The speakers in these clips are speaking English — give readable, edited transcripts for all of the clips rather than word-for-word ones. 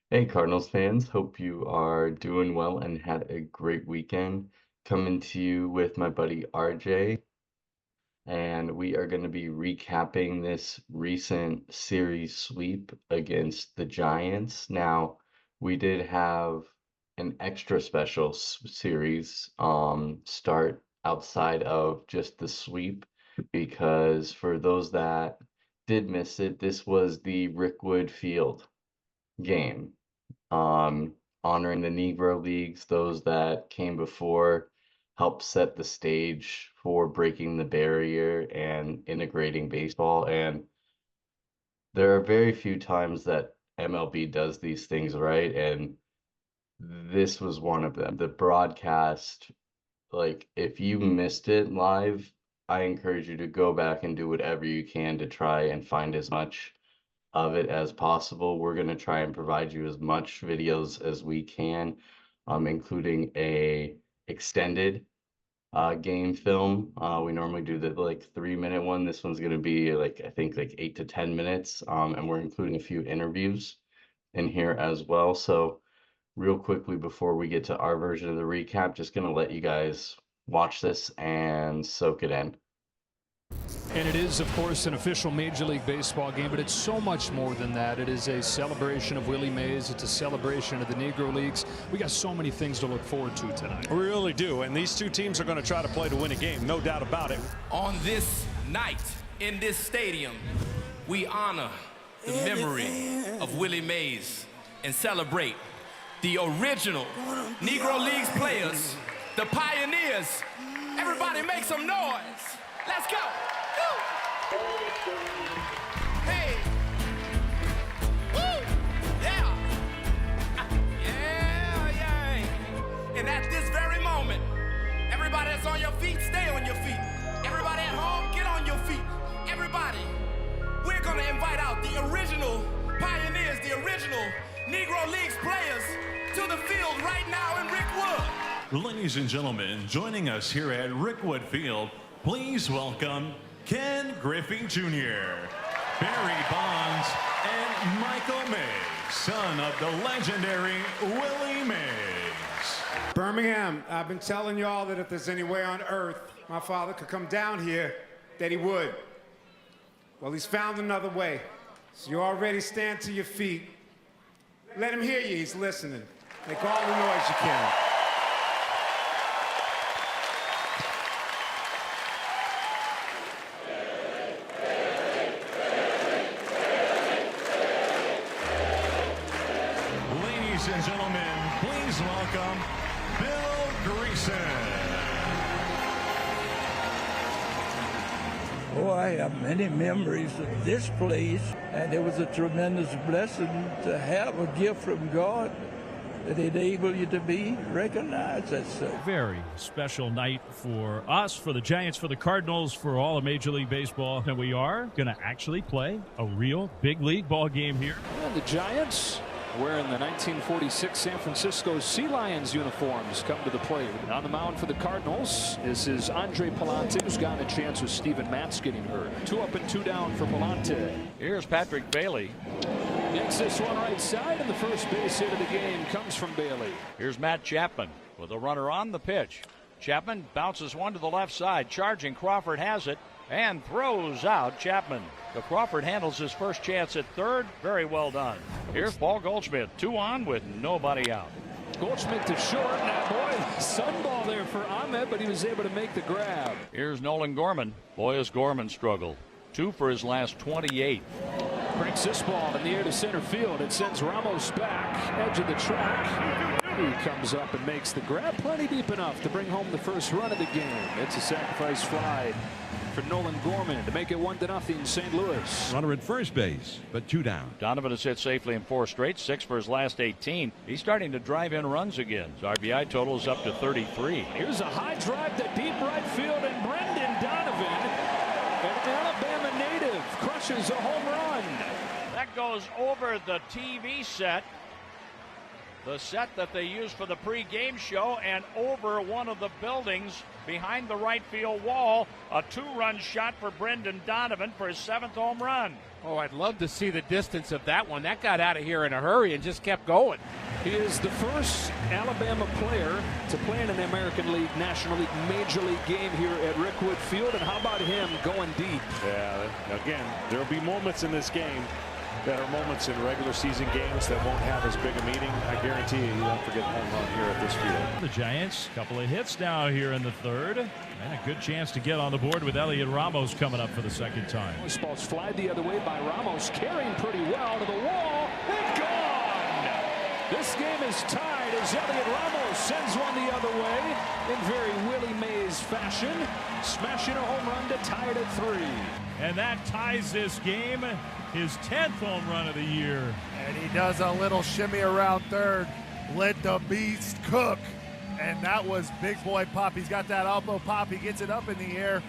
Hey, Cardinals fans. Hope you are doing well and had a great weekend. Coming to you with my buddy RJ, and we are going to be recapping this recent series sweep against the Giants. Now, we did have an extra special series start outside of just the sweep because for those that did miss it, this was the Rickwood Field game, um, honoring the Negro Leagues, those that came before, helped set the stage for breaking the barrier and integrating baseball. And there are very few times that MLB does these things right, and this was one of them. The broadcast, like, if you missed it live, I encourage you to go back and do whatever you can to try and find as much of it as possible. We're going to try and provide you as much videos as we can, including a extended game film. We normally do the like 3 minute one. This one's going to be like, I think like 8 to 10 minutes. And we're including a few interviews in here as well. So real quickly before we get to our version of the recap, just going to let you guys watch this and soak it in. And it is, of course, an official Major League Baseball game, but it's so much more than that. It is a celebration of Willie Mays. It's a celebration of the Negro Leagues. We got so many things to look forward to tonight. We really do, and these two teams are going to try to play to win a game, no doubt about it. On this night, in this stadium, we honor the memory of Willie Mays and celebrate the original Negro Leagues players, the pioneers. Everybody make some noise. Let's go. Woo. Hey. Woo. Yeah. Yeah. And at this very moment, everybody that's on your feet, stay on your feet. Everybody at home, get on your feet. Everybody, we're going to invite out the original pioneers, the original Negro Leagues players to the field right now in Rickwood. Ladies and gentlemen, joining us here at Rickwood Field, please welcome Ken Griffey Jr., Barry Bonds, and Michael Mays, son of the legendary Willie Mays. Birmingham, I've been telling y'all that if there's any way on earth my father could come down here, that he would. Well, he's found another way. So you already stand to your feet. Let him hear you, he's listening. Make all the noise you can. Ladies and gentlemen, please welcome Bill Greason. Oh, I have many memories of this place, and it was a tremendous blessing to have a gift from God that enabled you to be recognized as such. Very special night for us, for the Giants, for the Cardinals, for all of Major League Baseball. And we are going to actually play a real big league ball game here. And the Giants, wearing the 1946 San Francisco Sea Lions uniforms, come to the plate. On the mound for the Cardinals, this is Andre Palante, who's gotten a chance with Steven Matz getting hurt. 2 up and 2 down for Palante. Here's Patrick Bailey. Makes this one right side, and the first base hit of the game comes from Bailey. Here's Matt Chapman with a runner on the pitch. Chapman bounces one to the left side. Charging Crawford has it and throws out Chapman. So Crawford handles his first chance at third. Very well done. Here's Paul Goldschmidt, 2 on with nobody out. Goldschmidt to short. Now, boy, sunball there for Ahmed, but he was able to make the grab. Here's Nolan Gorman. Boy, has Gorman struggled. 2 for his last 28. Cranks this ball in the air to center field. It sends Ramos back, edge of the track. He comes up and makes the grab plenty deep enough to bring home the first run of the game. It's a sacrifice fly for Nolan Gorman to make it 1-0 St. Louis. Runner at first base, but 2 down. Donovan has hit safely in 4 straight, 6 for his last 18. He's starting to drive in runs again. His RBI total is up to 33. Here's a high drive to deep right field, and Brendan Donovan, an Alabama native, crushes a home run. That goes over the TV set. The set that they use for the pre-game show, and over one of the buildings behind the right field wall. A 2-run shot for Brendan Donovan for his 7th home run. Oh, I'd love to see the distance of that one. That got out of here in a hurry and just kept going. He is the first Alabama player to play in an American League, National League, Major League game here at Rickwood Field. And how about him going deep? Yeah, again, there will be moments in this game that are moments in regular season games that won't have as big a meaning. I guarantee you, you won't forget home run here at this field. The Giants, a couple of hits now here in the third. And a good chance to get on the board with Elliot Ramos coming up for the second time. This ball's fly the other way by Ramos, carrying pretty well to the wall, and gone! This game is tied as Elliot Ramos sends one the other way in very Willie Mays fashion, smashing a home run to tie it at 3. And that ties this game, his 10th home run of the year. And he does a little shimmy around third, let the beast cook. And that was big boy pop. He's got that elbow pop. He gets it up in the air.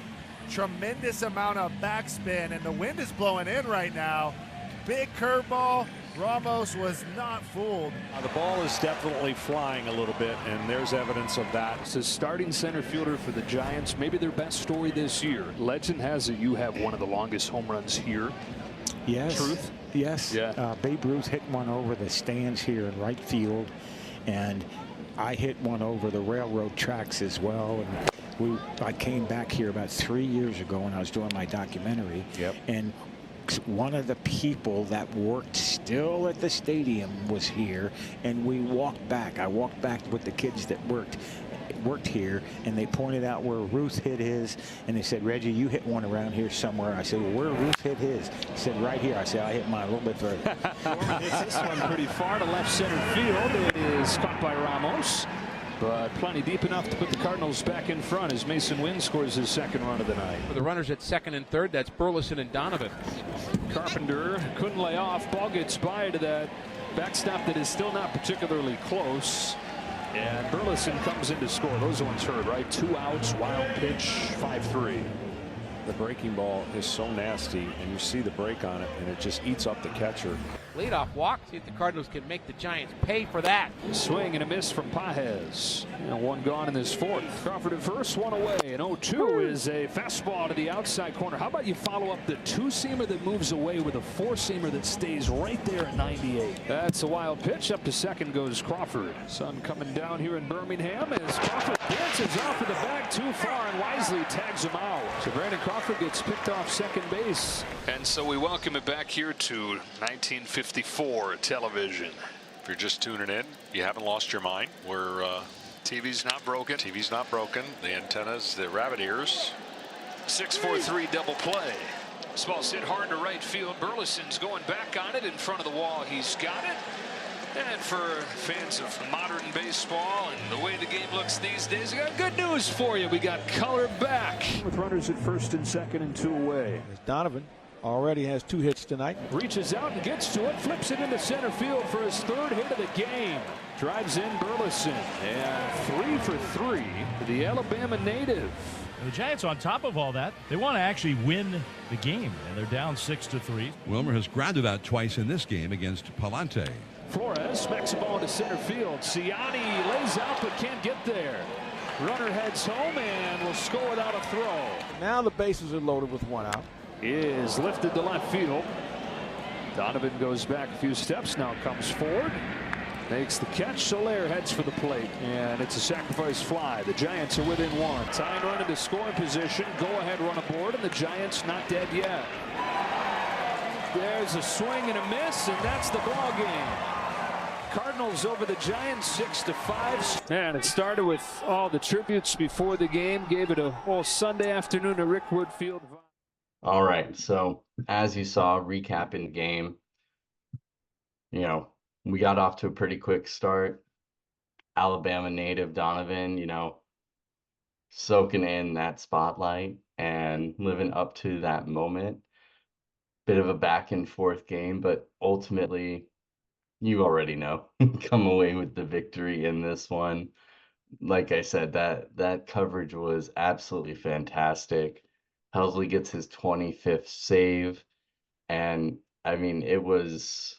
Tremendous amount of backspin, and the wind is blowing in right now. Big curveball. Ramos was not fooled. The ball is definitely flying a little bit, and there's evidence of that. This is starting center fielder for the Giants, maybe their best story this year. Legend has it you have one of the longest home runs here. Yes. Truth? Yes. Yeah. Babe Ruth hit one over the stands here in right field, and I hit one over the railroad tracks as well. And I came back here about 3 years ago when I was doing my documentary. Yep. And one of the people that worked still at the stadium was here, and we walked back. I walked back with the kids that worked here, and they pointed out where Ruth hit his, and they said, Reggie, you hit one around here somewhere. I said, well, where Ruth hit his? He said, right here. I said, I hit mine a little bit further. Hits this one pretty far to left center field. It is caught by Ramos, but plenty deep enough to put the Cardinals back in front as Mason Winn scores his second run of the night. For the runners at second and third, that's Burleson and Donovan. Carpenter couldn't lay off. Ball gets by to that backstop that is still not particularly close. And Burleson comes in to score. Those ones heard, right? 2 outs, wild pitch, 5-3. The breaking ball is so nasty, and you see the break on it, and it just eats up the catcher. Leadoff walk. See if the Cardinals can make the Giants pay for that. Swing and a miss from Pajes. And one gone in this fourth. Crawford at first, one away. And 0-2 is a fastball to the outside corner. How about you follow up the 2-seamer that moves away with a 4-seamer that stays right there at 98? That's a wild pitch. Up to second goes Crawford. Sun coming down here in Birmingham as Crawford dances off of the bag too far and wisely tags him out. So Brandon Crawford gets picked off second base. And so we welcome it back here to 1954 television. If you're just tuning in, you haven't lost your mind. TV's not broken. TV's not broken. The antennas, the rabbit ears. 6-4-3 double play. This ball's hit hard to right field. Burleson's going back on it in front of the wall. He's got it. And for fans of modern baseball and the way the game looks these days, we got good news for you. We got color back. With runners at first and second and 2 away. Donovan already has 2 hits tonight. Reaches out and gets to it. Flips it into center field for his 3rd hit of the game. Drives in Burleson. And 3 for 3 for the Alabama native. The Giants, on top of all that, they want to actually win the game, and they're down 6-3. Wilmer has grounded out twice in this game against Palante. Flores smacks the ball into center field. Ciani lays out but can't get there. Runner heads home and will score without a throw. Now the bases are loaded with 1 out. Is lifted to left field. Donovan goes back a few steps, now comes forward. Makes the catch. Soler heads for the plate, and it's a sacrifice fly. The Giants are within 1. Tying run into scoring position. Go ahead run aboard, and the Giants not dead yet. There's a swing and a miss, and that's the ball game. Cardinals over the Giants 6-5. And it started with all the tributes before the game. Gave it a whole Sunday afternoon at Rickwood Field. All right, so as you saw, recapping the game, we got off to a pretty quick start. Alabama native Donovan, soaking in that spotlight and living up to that moment. Bit of a back and forth game, but ultimately, you already know, come away with the victory in this one. Like I said, that coverage was absolutely fantastic. Helsley gets his 25th save, and I mean, it was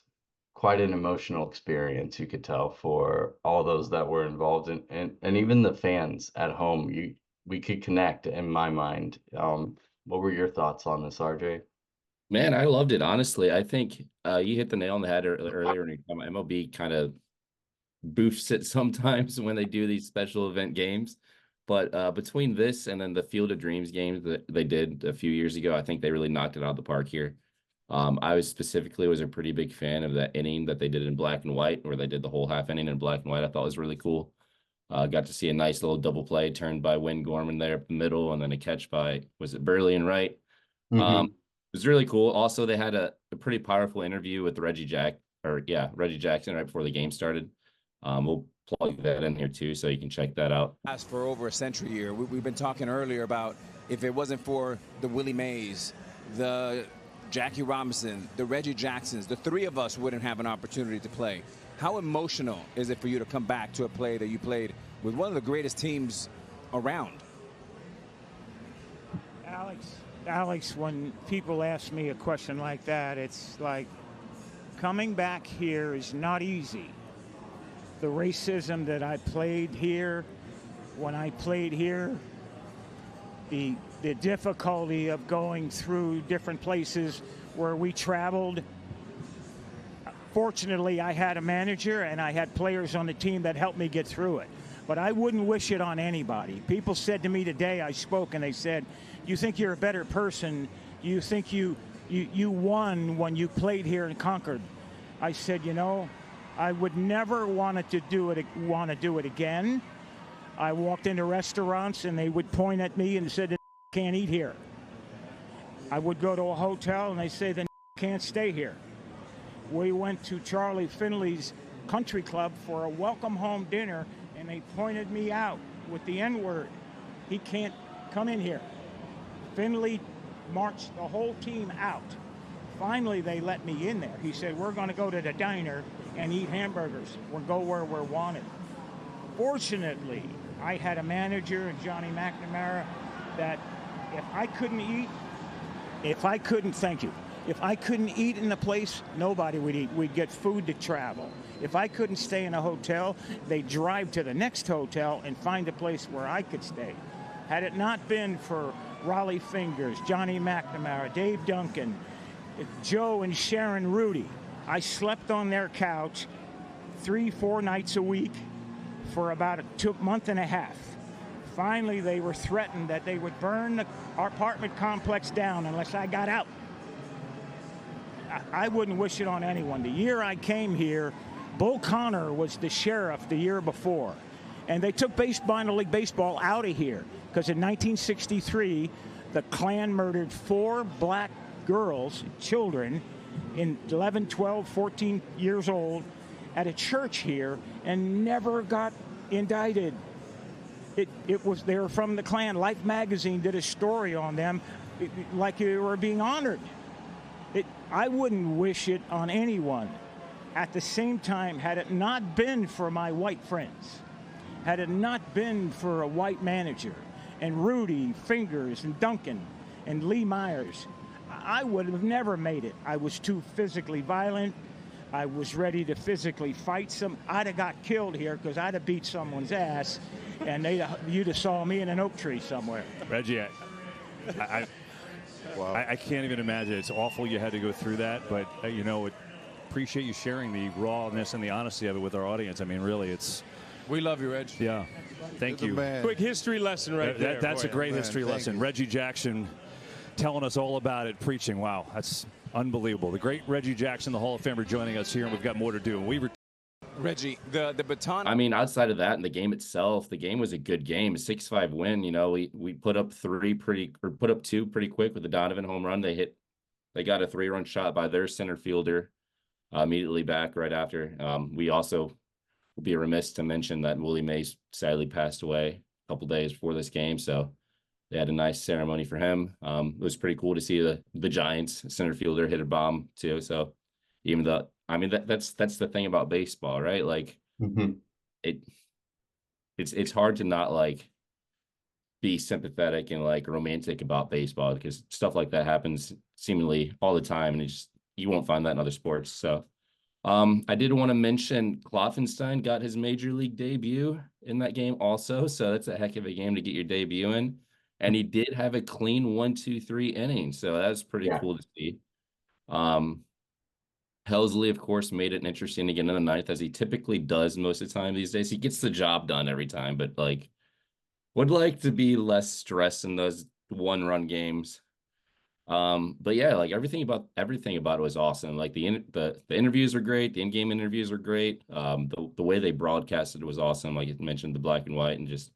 quite an emotional experience, you could tell, for all those that were involved in, and even the fans at home. We could connect, in my mind. What were your thoughts on this, RJ? Man, I loved it. Honestly, I think you hit the nail on the head earlier. When MLB kind of boofs it sometimes when they do these special event games. But between this and then the Field of Dreams games that they did a few years ago, I think they really knocked it out of the park here. I was a pretty big fan of that inning that they did in black and white, where they did the whole half inning in black and white. I thought was really cool. Got to see a nice little double play turned by Winn Gorman there up the middle, and then a catch by, was it Burly and right? Mhm. It was really cool. Also, they had a pretty powerful interview with Reggie Jackson right before the game started. We'll plug that in here too, so you can check that out. For over a century here. We've been talking earlier about if it wasn't for the Willie Mays, the Jackie Robinson, the Reggie Jacksons, the three of us wouldn't have an opportunity to play. How emotional is it for you to come back to a play that you played with one of the greatest teams around? Alex, when people ask me a question like that, it's like coming back here is not easy. The racism that I played here, when I played here, the difficulty of going through different places where we traveled. Fortunately, I had a manager and I had players on the team that helped me get through it. But I wouldn't wish it on anybody. People said to me today, I spoke, and they said, you think you're a better person? You think you won when you played here in Concord? I said, you know, I would never want to do it again. I walked into restaurants and they would point at me and said, can't eat here. I would go to a hotel and they say, then can't stay here. We went to Charlie Finley's country club for a welcome home dinner, and they pointed me out with the N-word. He can't come in here. Finley marched the whole team out. Finally, they let me in there. He said, we're going to go to the diner and eat hamburgers. We'll go where we're wanted. Fortunately, I had a manager, Johnny McNamara, that if I couldn't eat in the place, nobody would eat. We'd get food to travel. If I couldn't stay in a hotel, they'd drive to the next hotel and find a place where I could stay. Had it not been for Raleigh Fingers, Johnny McNamara, Dave Duncan, Joe and Sharon Rudy, I slept on their couch 3-4 nights a week for about a month and a half. Finally, they were threatened that they would burn our apartment complex down unless I got out. I wouldn't wish it on anyone. The year I came here, Bull Connor was the sheriff the year before. And they took minor league baseball out of here because in 1963, the Klan murdered 4 black girls, children, in 11, 12, 14 years old at a church here and never got indicted. They were from the Klan. Life magazine did a story on them like they were being honored. I wouldn't wish it on anyone. At the same time, had it not been for my white friends, had it not been for a white manager, and Rudy, Fingers, and Duncan, and Lee Myers, I would have never made it. I was too physically violent. I was ready to physically fight I'd have got killed here because I'd have beat someone's ass, and you'd have saw me in an oak tree somewhere. Reggie, I can't even imagine. It's awful you had to go through that, but appreciate you sharing the rawness and the honesty of it with our audience. I mean, really, we love you, Reg. Yeah, thank you. Quick history lesson right there. That's a great history lesson. You. Reggie Jackson telling us all about it, preaching. Wow, that's unbelievable. The great Reggie Jackson, the Hall of Famer, joining us here, and we've got more to do. Reggie, the baton. I mean, outside of that, and the game itself, the game was a good game. A 6-5 win. We put up 2 pretty quick with the Donovan home run. They got a 3-run shot by their center fielder immediately back right after. We also will be remiss to mention that Willie Mays sadly passed away a couple days before this game, so they had a nice ceremony for him. It was pretty cool to see the Giants center fielder hit a bomb too. So even though, I mean, that's the thing about baseball, right? Like it's hard to not like be sympathetic and like romantic about baseball because stuff like that happens seemingly all the time, and you won't find that in other sports. So I did want to mention Kloffenstein got his major league debut in that game also. So that's a heck of a game to get your debut in. And he did have a clean 1-2-3 inning. So that's pretty cool to see. Helsley, of course, made it interesting again in the ninth, as he typically does most of the time these days. He gets the job done every time, but like, would like to be less stress in those one-run games. But yeah, like everything about it was awesome. Like the interviews are great, the in-game interviews are great. The way they broadcasted was awesome. Like you mentioned, the black and white, and just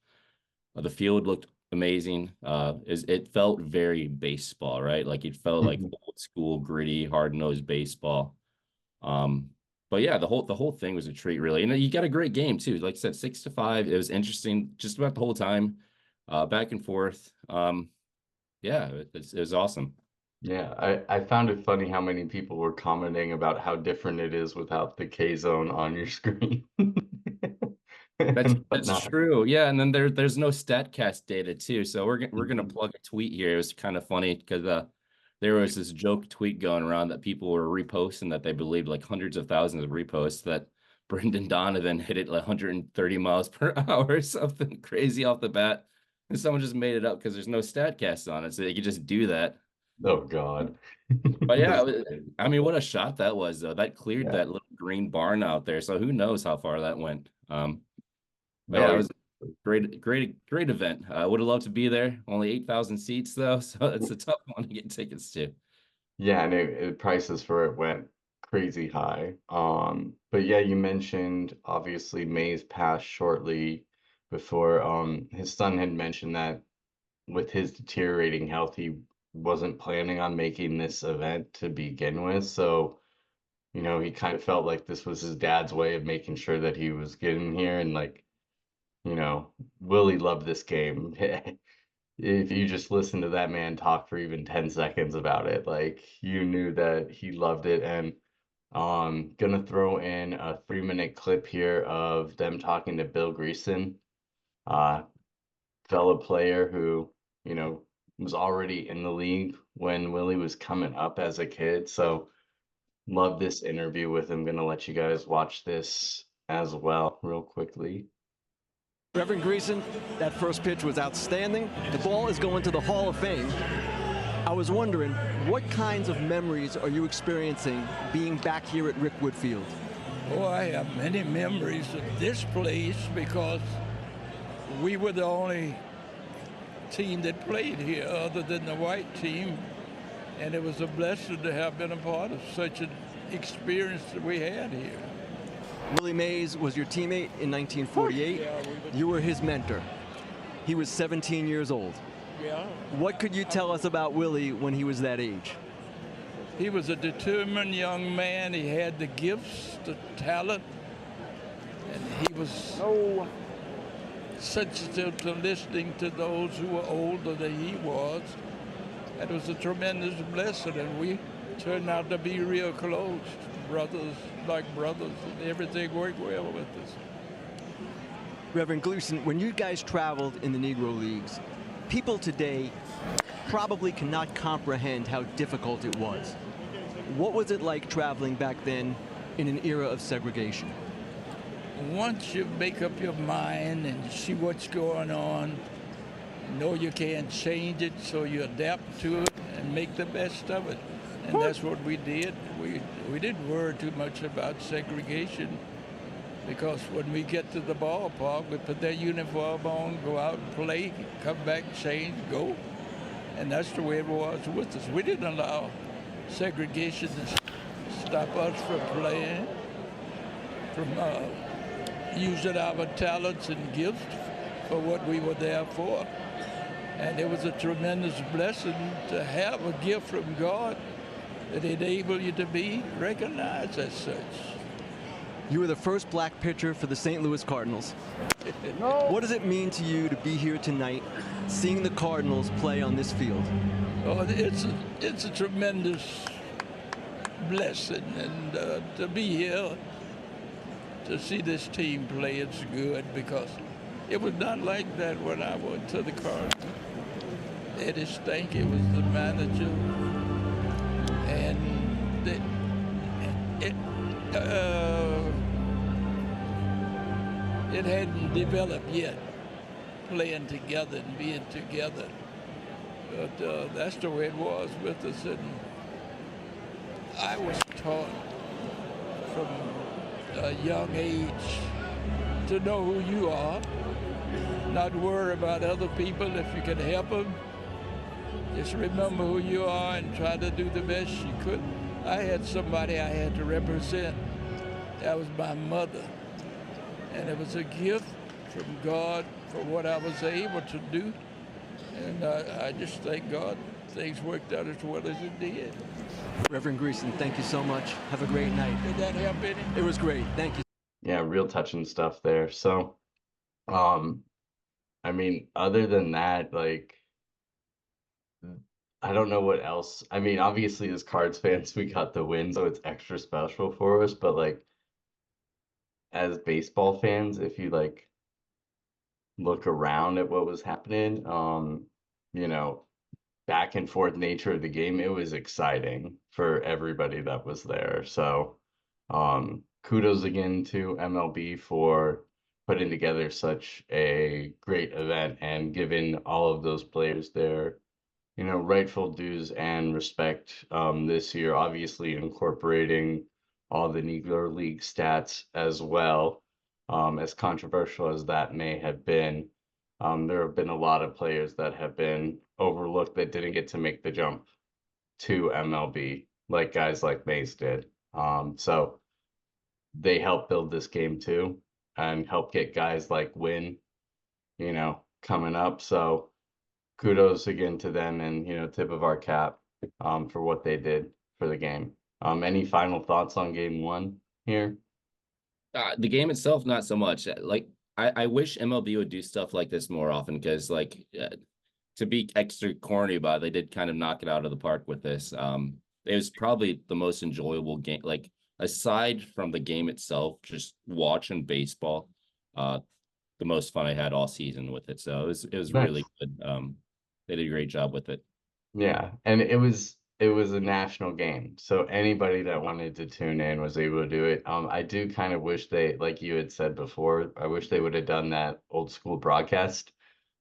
the field looked amazing. It felt very baseball, right? Like it felt like old school, gritty, hard-nosed baseball. But yeah, the whole thing was a treat, really. And you got a great game too. Like I said, 6-5. It was interesting just about the whole time, back and forth. Yeah, it was awesome. Yeah, I found it funny how many people were commenting about how different it is without the K zone on your screen. That's true. Yeah, and then there's no StatCast data too. So we're gonna plug a tweet here. It was kind of funny because there was this joke tweet going around that people were reposting that they believed, like hundreds of thousands of reposts, that Brendan Donovan hit it like 130 miles per hour or something crazy off the bat. And someone just made it up because there's no StatCast on it, so they could just do that. Oh God. But yeah, I mean, what a shot that was, though. That cleared that little green barn out there. So who knows how far that went. But yeah, it was a great event. I would have loved to be there. Only 8,000 seats though, so it's a tough one to get tickets to. Yeah, and prices for it went crazy high. But yeah, you mentioned obviously Mays passed shortly before. His son had mentioned that with his deteriorating health, he wasn't planning on making this event to begin with. So, you know, he kind of felt like this was his dad's way of making sure that he was getting here. And like, you know, Willie loved this game. If you just listen to that man talk for even 10 seconds about it, like you knew that he loved it. And gonna throw in a 3-minute clip here of them talking to Bill Greason, fellow player who, you know, was already in the league when Willie was coming up as a kid. So love this interview with him. Gonna let you guys watch this as well real quickly. Reverend Greason, that first pitch was outstanding. The ball is going to the Hall of Fame. I was wondering, what kinds of memories are you experiencing being back here at Rickwood Field? Oh, I have many memories of this place because we were the only team that played here other than the white team, and it was a blessing to have been a part of such an experience that we had here. Willie Mays was your teammate in 1948. You were his mentor. He was 17 years old. Yeah. What could you tell us about Willie when he was that age? He was a determined young man. He had the gifts, the talent, and he was so sensitive to listening to those who were older than he was. It was a tremendous blessing, and we turned out to be real close, brothers like brothers, and everything worked well with us. Reverend Gleason, when you guys traveled in the Negro Leagues, people today probably cannot comprehend how difficult it was. What was it like traveling back then in an era of segregation? Once you make up your mind and see what's going on, know you can't change it, so you adapt to it and make the best of it. And that's what we did. We didn't worry too much about segregation, because when we get to the ballpark, we put that uniform on, go out and play, come back, change, go. And that's the way it was with us. We didn't allow segregation to stop us from playing, from using our talents and gifts for what we were there for. And it was a tremendous blessing to have a gift from God that enabled you to be recognized as such. You were the first black pitcher for the St. Louis Cardinals. What does it mean to you to be here tonight, seeing the Cardinals play on this field? Oh, it's a tremendous blessing, and to be here, to see this team play, it's good, because it was not like that when I went to the Cardinals. Eddie Stanky was the manager, and it hadn't developed yet, playing together and being together. But that's the way it was with us. And I was taught from a young age to know who you are, not worry about other people if you can help them. Just remember who you are and try to do the best you could. I had somebody I had to represent. That was my mother. And it was a gift from God for what I was able to do. And I just thank God things worked out as well as it did. Reverend Greason, thank you so much. Have a great night. Did that help any? It was great. Thank you. Yeah, real touching stuff there. So, I mean, other than that, like, I don't know what else. I mean, obviously, as Cards fans, we got the win, so it's extra special for us. But like, as baseball fans, if you like look around at what was happening, you know, back and forth nature of the game, it was exciting for everybody that was there. So, kudos again to MLB for putting together such a great event and giving all of those players their, you know, rightful dues and respect this year, obviously incorporating all the Negro League stats as well. As controversial as that may have been, there have been a lot of players that have been overlooked that didn't get to make the jump to MLB, like guys like Mays did. So they helped build this game too and help get guys like Winn, you know, coming up. So kudos again to them and, you know, tip of our cap for what they did for the game. Any final thoughts on game one here? The game itself, not so much. Like, I wish MLB would do stuff like this more often because, like, to be extra corny about it, they did kind of knock it out of the park with this. It was probably the most enjoyable game. Like, aside from the game itself, just watching baseball, the most fun I had all season with it. So it was Nice. really good. They did a great job with it. Yeah, and it was a national game, so anybody that wanted to tune in was able to do it. I do kind of wish they, like you had said before, I wish they would have done that old school broadcast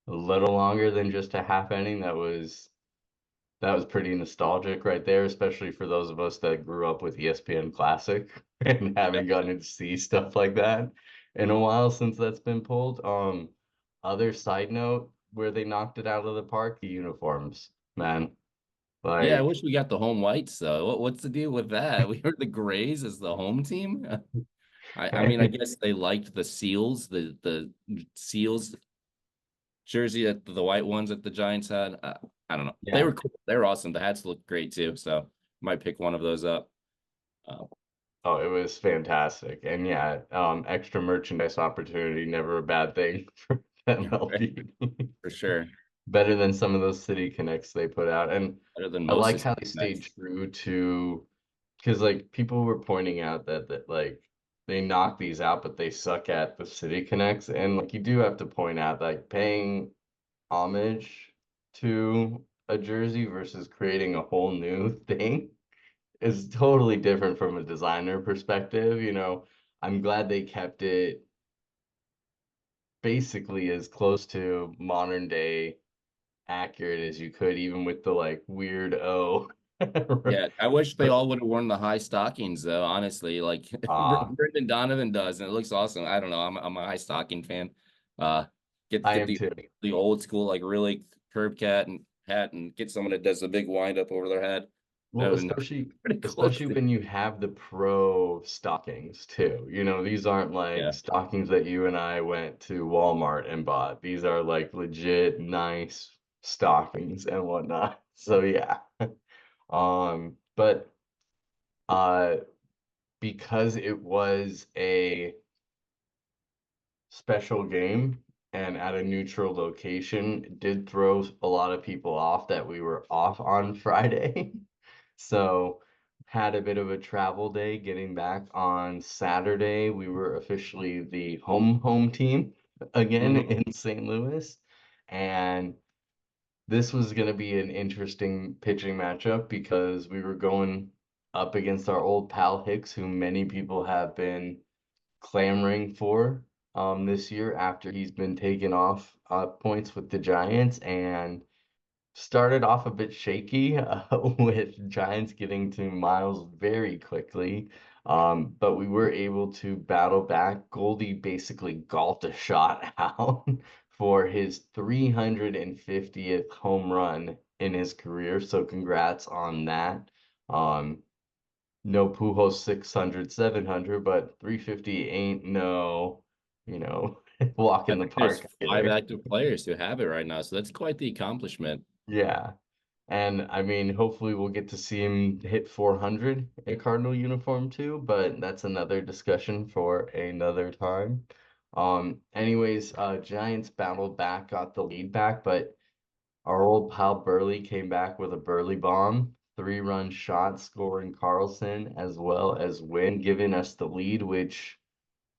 a little longer than just a half inning. That was pretty nostalgic right there, especially for those of us that grew up with ESPN Classic and haven't gotten to see stuff like that in a while since that's been pulled. Other side note, where they knocked it out of the park, the uniforms, man. Yeah, I Like, wish we got the home whites though. What's the deal with that? We heard the Grays as the home team. I mean, I guess they liked the Seals, the Seals jersey that the white ones that the Giants had. I don't know. They yeah. were cool. They were awesome. The hats looked great too. So might pick one of those up. Oh, it was fantastic. And yeah, extra merchandise opportunity, never a bad thing for MLB. For sure. Better than some of those City Connects they put out. And Better than I most like of how the they stayed Connects. true to, because like people were pointing out that like they knock these out, but they suck at the City Connects. And like you do have to point out like paying homage to a jersey versus creating a whole new thing is totally different from a designer perspective. You know, I'm glad they kept it basically as close to modern day accurate as you could, even with the like weird O. Yeah, I wish they all would have worn the high stockings though, honestly. Like Ah, Brendan Donovan does, and it looks awesome. I don't know. I'm a high stocking fan. Get I get am too. the old school, like really curb cat and hat and get someone that does the big wind up over their head. That Well, would be pretty close. especially when you have the pro stockings too. You know, these aren't like Yeah. stockings that you and I went to Walmart and bought. These are like legit nice stockings and whatnot. So yeah. But uh because it was a special game and at a neutral location, it did throw a lot of people off that we were off on Friday. So had a bit of a travel day getting back on Saturday. We were officially the home team again Mhm. in St. Louis. And this was going to be an interesting pitching matchup because we were going up against our old pal Hicks, who many people have been clamoring for this year after he's been taking off points with the Giants. And started off a bit shaky with Giants getting to Miles very quickly. But we were able to battle back. Goldie basically golfed a shot out for his 350th home run in his career. So congrats on that. No Pujols 600, 700, but 350 ain't no, walk I in the think there's park 5 either. active players who have it right now, so that's quite the accomplishment. Yeah. And I mean, hopefully we'll get to see him hit 400 in Cardinal uniform too, but that's another discussion for another time. Anyways, Giants battled back, got the lead back, but our old pal Burly came back with a Burly bomb, 3-run shot, scoring Carlson as well as Winn, giving us the lead, which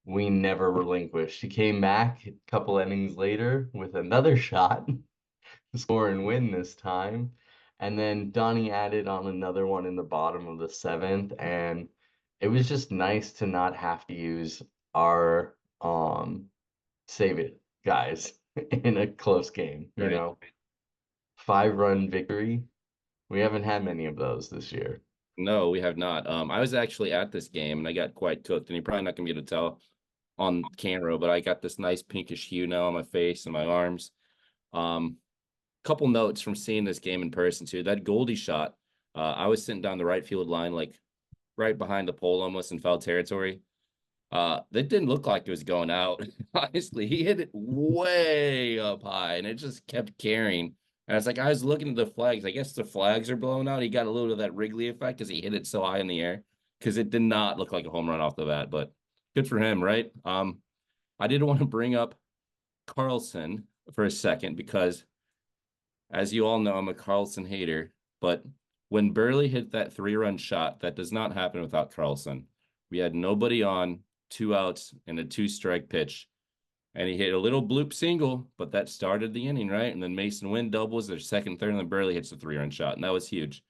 we never relinquished. He came back a couple innings later with another shot, score and win this time. And then Donny added on another one in the bottom of the 7th, and it was just nice to not have to use our save it guys in a close game, Right. 5-run victory. We haven't had many of those this year. No, we have not. I was actually at this game and I got quite cooked, and you're probably not gonna be able to tell on camera, but I got this nice pinkish hue now on my face and my arms. Couple notes from seeing this game in person too. That Goldie shot, I was sitting down the right field line, like right behind the pole almost in foul territory. That didn't look like it was going out. Honestly, he hit it way up high and it just kept carrying. And it's like I was looking at the flags. I guess the flags are blowing out. He got a little of that Wrigley effect because he hit it so high in the air. Because it did not look like a home run off the bat, but good for him, right? I did want to bring up Carlson for a second because, as you all know, I'm a Carlson hater. But when Burley hit that 3-run shot, that does not happen without Carlson. We had nobody on, 2 outs, and a 2-strike pitch. And he hit a little bloop single, but that started the inning, right? And then Mason Winn doubles their second, third, and then Burley hits a 3-run shot. And that was huge.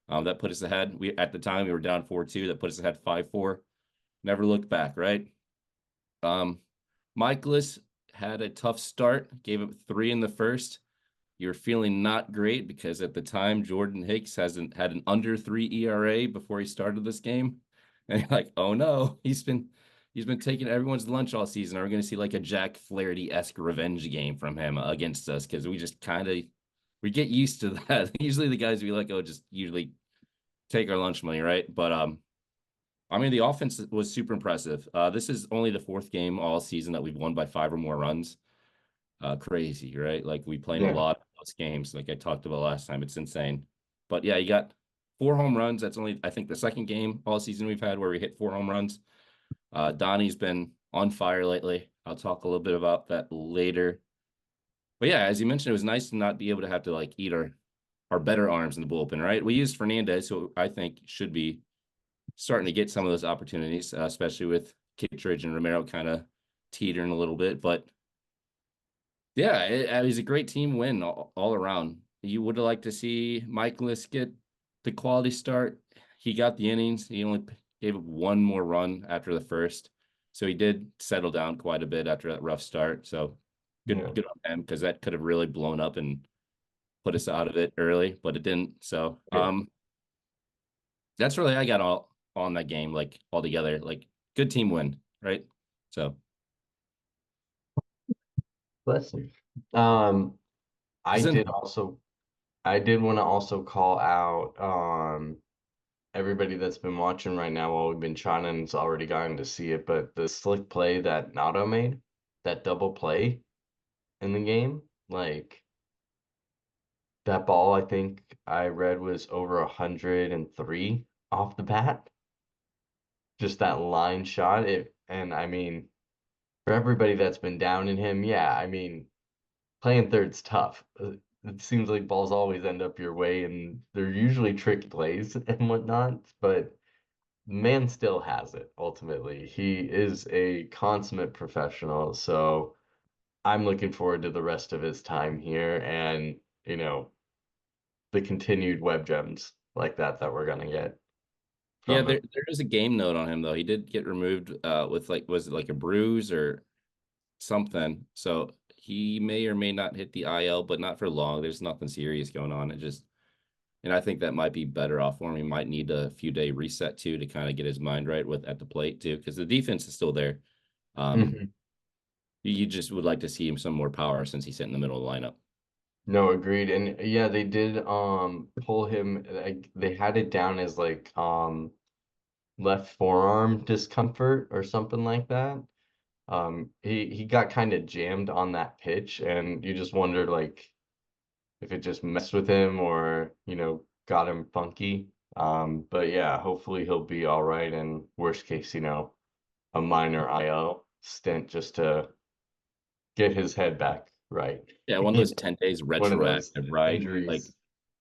That put us ahead. At the time, we were down 4-2. That put us ahead 5-4. Never looked back, right? Michaelis had a tough start, gave up 3 in the first. You're feeling not great because at the time, Jordan Hicks had an under 3 ERA before he started this game. And you're like, oh no, he's been taking everyone's lunch all season. Are we going to see like a Jack Flaherty-esque revenge game from him against us? Because we just we get used to that. Usually the guys we let go just usually take our lunch money, right? But I mean, the offense was super impressive. This is only the 4th game all season that we've won by 5 or more runs. Crazy, right? Like we played a lot of those games, like I talked about last time. It's insane. But yeah, you got 4 home runs. That's only, I think, the 2nd game all season we've had where we hit 4 home runs. Donnie's been on fire lately. I'll talk a little bit about that later. But yeah, as you mentioned, it was nice to not be able to have to like eat our better arms in the bullpen, right? We used Fernandez, who I think should be starting to get some of those opportunities, especially with Kittredge and Romero kind of teetering a little bit. But yeah, it was a great team win all around. You would have liked to see Michaelis get the quality start. He got the innings. He only gave up 1 more run after the first. So he did settle down quite a bit after that rough start. So good on him, because that could have really blown up and put us out of it early, but it didn't. So that's really I got all on that game, like all together. Like good team win, right? So bless you. I did want to also call out everybody that's been watching right now while we've been trying, and it's already gotten to see it, but the slick play that Nato made, that double play in the game, like that ball, I think I read was over 103 off the bat. Just that line shot. And I mean, for everybody that's been down in him, yeah, I mean, playing third's tough. It seems like balls always end up your way, and they're usually trick plays and whatnot, but the man still has it ultimately. He is a consummate professional, so I'm looking forward to the rest of his time here and, the continued web gems like that we're going to get. Yeah, there is a game note on him though. He did get removed with was it like a bruise or something. So he may or may not hit the IL, but not for long. There's nothing serious going on. And I think that might be better off for him. He might need a few day reset too to kind of get his mind right with at the plate too, because the defense is still there. You just would like to see him some more power since he's sitting in the middle of the lineup. No, agreed. And yeah, they did pull him. They had it down as like left forearm discomfort or something like that. He got kind of jammed on that pitch, and you just wondered like if it just messed with him or, got him funky. But yeah, hopefully he'll be all right. And worst case, a minor IL stint just to get his head back right. Yeah, one of those 10 days One of those retroactive, right? injuries. Like,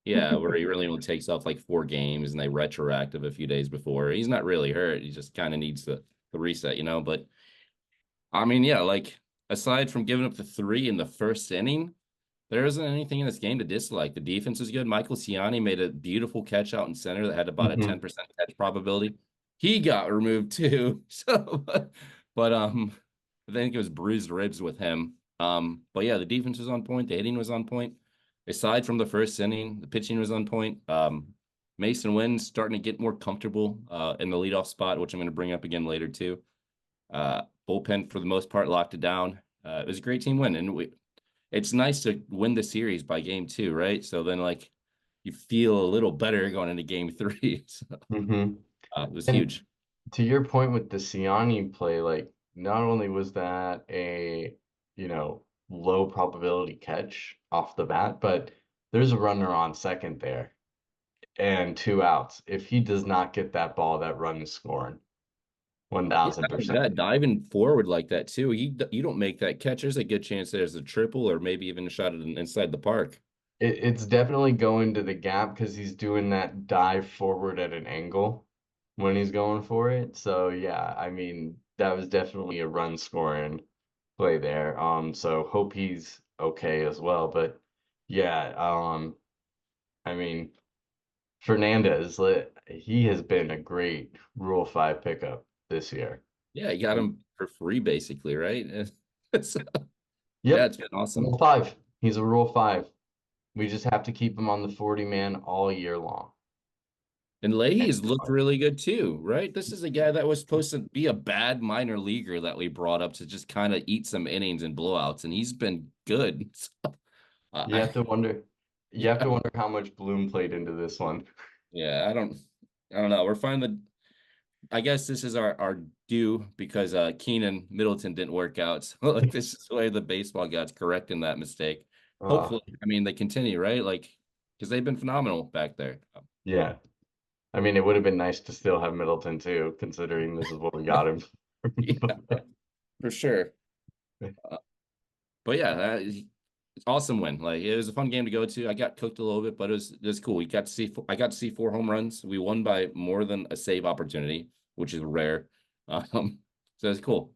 yeah, where he really only takes off like 4 games and they retroactive a few days before. He's not really hurt. He just kind of needs the reset, But I mean, yeah, like aside from giving up the 3 in the first inning, there isn't anything in this game to dislike. The defense is good. Michael Ciani made a beautiful catch out in center that had about a 10% catch probability. He got removed too. So, but I think it was bruised ribs with him. But yeah, the defense was on point. The hitting was on point. Aside from the first inning, the pitching was on point. Mason Winn starting to get more comfortable in the leadoff spot, which I'm going to bring up again later too. Bullpen for the most part locked it down. It was a great team win, and it's nice to win the series by game 2, right? So then like you feel a little better going into game 3. So, it was huge. To your point with the Ciani play, like not only was that a low probability catch off the bat, but there's a runner on second there and 2 outs. If he does not get that ball, that run is scoring. 1000%. Yeah, diving forward like that too. You don't make that catch. There's a good chance there's a triple or maybe even a shot at inside the park. It's definitely going to the gap because he's doing that dive forward at an angle when he's going for it. So yeah, I mean that was definitely a run scoring play there. So hope he's okay as well. But yeah, I mean Fernandez, he has been a great Rule 5 pickup this year. Yeah, you got him for free basically, right? So, yep. Yeah, it's been awesome. Rule 5. He's a Rule 5. We just have to keep him on the 40-man all year long. And Leahy's looked really good too, right? This is a guy that was supposed to be a bad minor leaguer that we brought up to just kind of eat some innings and blowouts, and he's been good. You have to wonder. You have to wonder how much Bloom played into this one. Yeah, I don't know. We're fine. I guess this is our due because Keenan Middleton didn't work out. So like this is the way the baseball gods correcting that mistake. Hopefully, I mean they continue, right? Like because they've been phenomenal back there. Yeah. I mean, it would have been nice to still have Middleton too, considering this is what we got him. Yeah, for sure. But yeah, awesome win. Like it was a fun game to go to. I got cooked a little bit, but it was cool. I got to see 4 home runs. We won by more than a save opportunity, which is rare. So it's cool.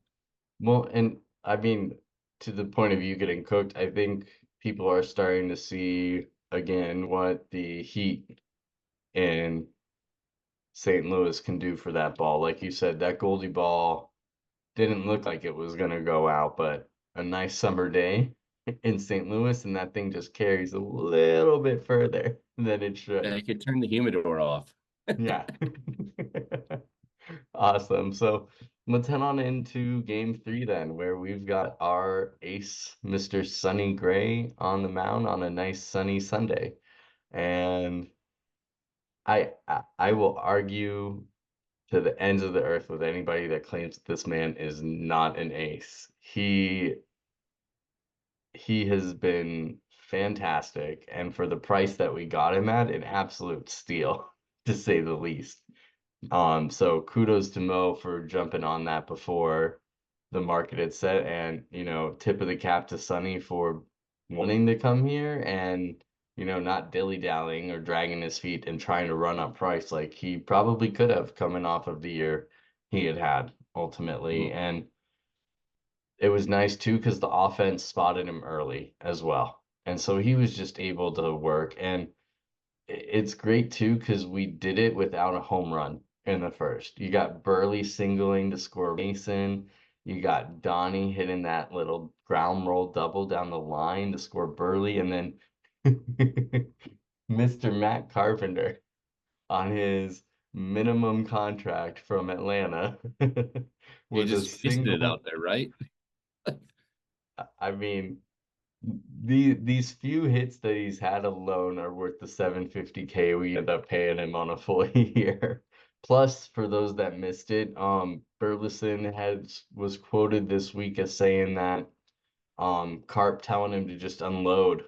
Well, and I mean, to the point of you getting cooked, I think people are starting to see again what the Heat in St. Louis can do for that ball. Like you said, that Goldie ball didn't look like it was gonna go out, but a nice summer day in St. Louis, and that thing just carries a little bit further than it should. And I could turn the humidor off. Yeah. Awesome. So let's head on into game 3 then, where we've got our ace, Mr. Sonny Gray, on the mound on a nice sunny Sunday. And I will argue to the ends of the earth with anybody that claims that this man is not an ace. He has been fantastic, and for the price that we got him at, an absolute steal, to say the least. So kudos to Mo for jumping on that before the market had set, and tip of the cap to Sonny for wanting to come here and not dilly-dallying or dragging his feet and trying to run up price like he probably could have coming off of the year he had ultimately. And it was nice too because the offense spotted him early as well, and so he was just able to work. And it's great too because we did it without a home run in the first. You got Burly singling to score Mason. You got Donny hitting that little ground roll double down the line to score Burly, and then Mr. Matt Carpenter on his minimum contract from Atlanta He with a just fisted it single. out there, right? I mean, these few hits that he's had alone are worth the 750K we end up paying him on a full year. Plus, for those that missed it, Burleson was quoted this week as saying that Carp telling him to just unload,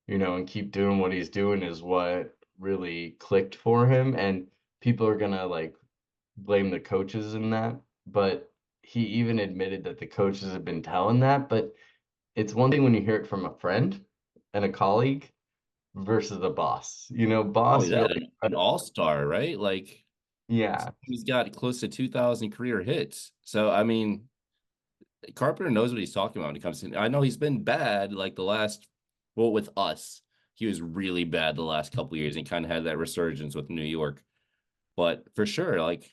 and keep doing what he's doing is what really clicked for him. And people are gonna like blame the coaches in that, but he even admitted that the coaches have been telling that. But it's one thing when you hear it from a friend and a colleague versus a boss. Oh, Boss, yeah, you're like, an all-star, right? Like, yeah. he's got close to 2,000 career hits. So, I mean, Carpenter knows what he's talking about when it comes to. I know he's been bad like well, with us, he was really bad the last couple years. He kind of had that resurgence with New York, but for sure, like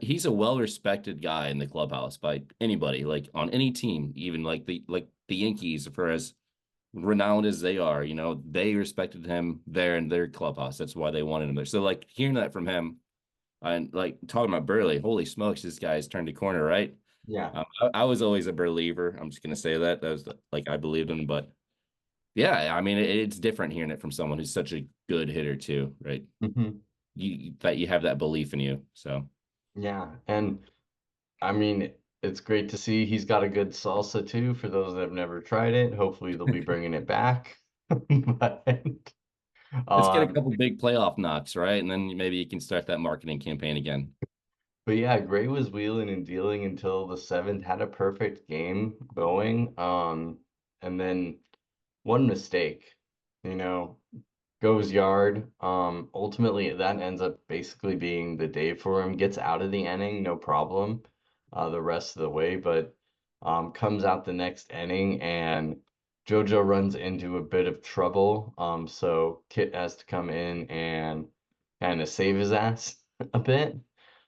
he's a well-respected guy in the clubhouse by anybody, like on any team, even like the Yankees, for as renowned as they are, they respected him there in their clubhouse. That's why they wanted him there. So like hearing that from him and like talking about Burley, holy smokes, this guy's turned a corner, right? Yeah. I was always a believer. I'm just gonna say that was like I believed him, but yeah, I mean it's different hearing it from someone who's such a good hitter too, right? Hmm. You have that belief in you. So Yeah. And I mean, it's great to see he's got a good salsa too. For those that have never tried it, hopefully they'll be bringing it back. But let's get a um, couple big playoff knocks, right? And then maybe you can start that marketing campaign again. but yeah, Gray was wheeling and dealing until the seventh, had a perfect game going. And then one mistake, you know, goes yard. Ultimately that ends up basically being the day for him. Gets out of the inning, no problem, the rest of the way, but comes out the next inning and JoJo runs into a bit of trouble. So Kit has to come in and kind of save his ass a bit.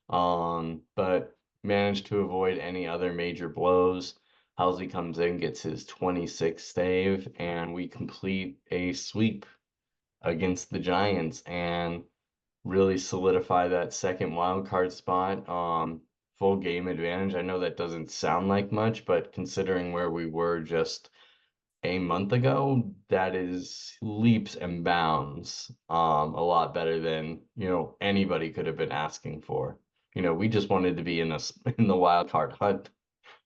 But managed to avoid any other major blows. Halsey comes in, gets his 26th save, and we complete a sweep against the Giants and really solidify that second wild card spot. Full game advantage. I know that doesn't sound like much, but considering where we were just a month ago, that is leaps and bounds a lot better than anybody could have been asking for. We just wanted to be in the wild card hunt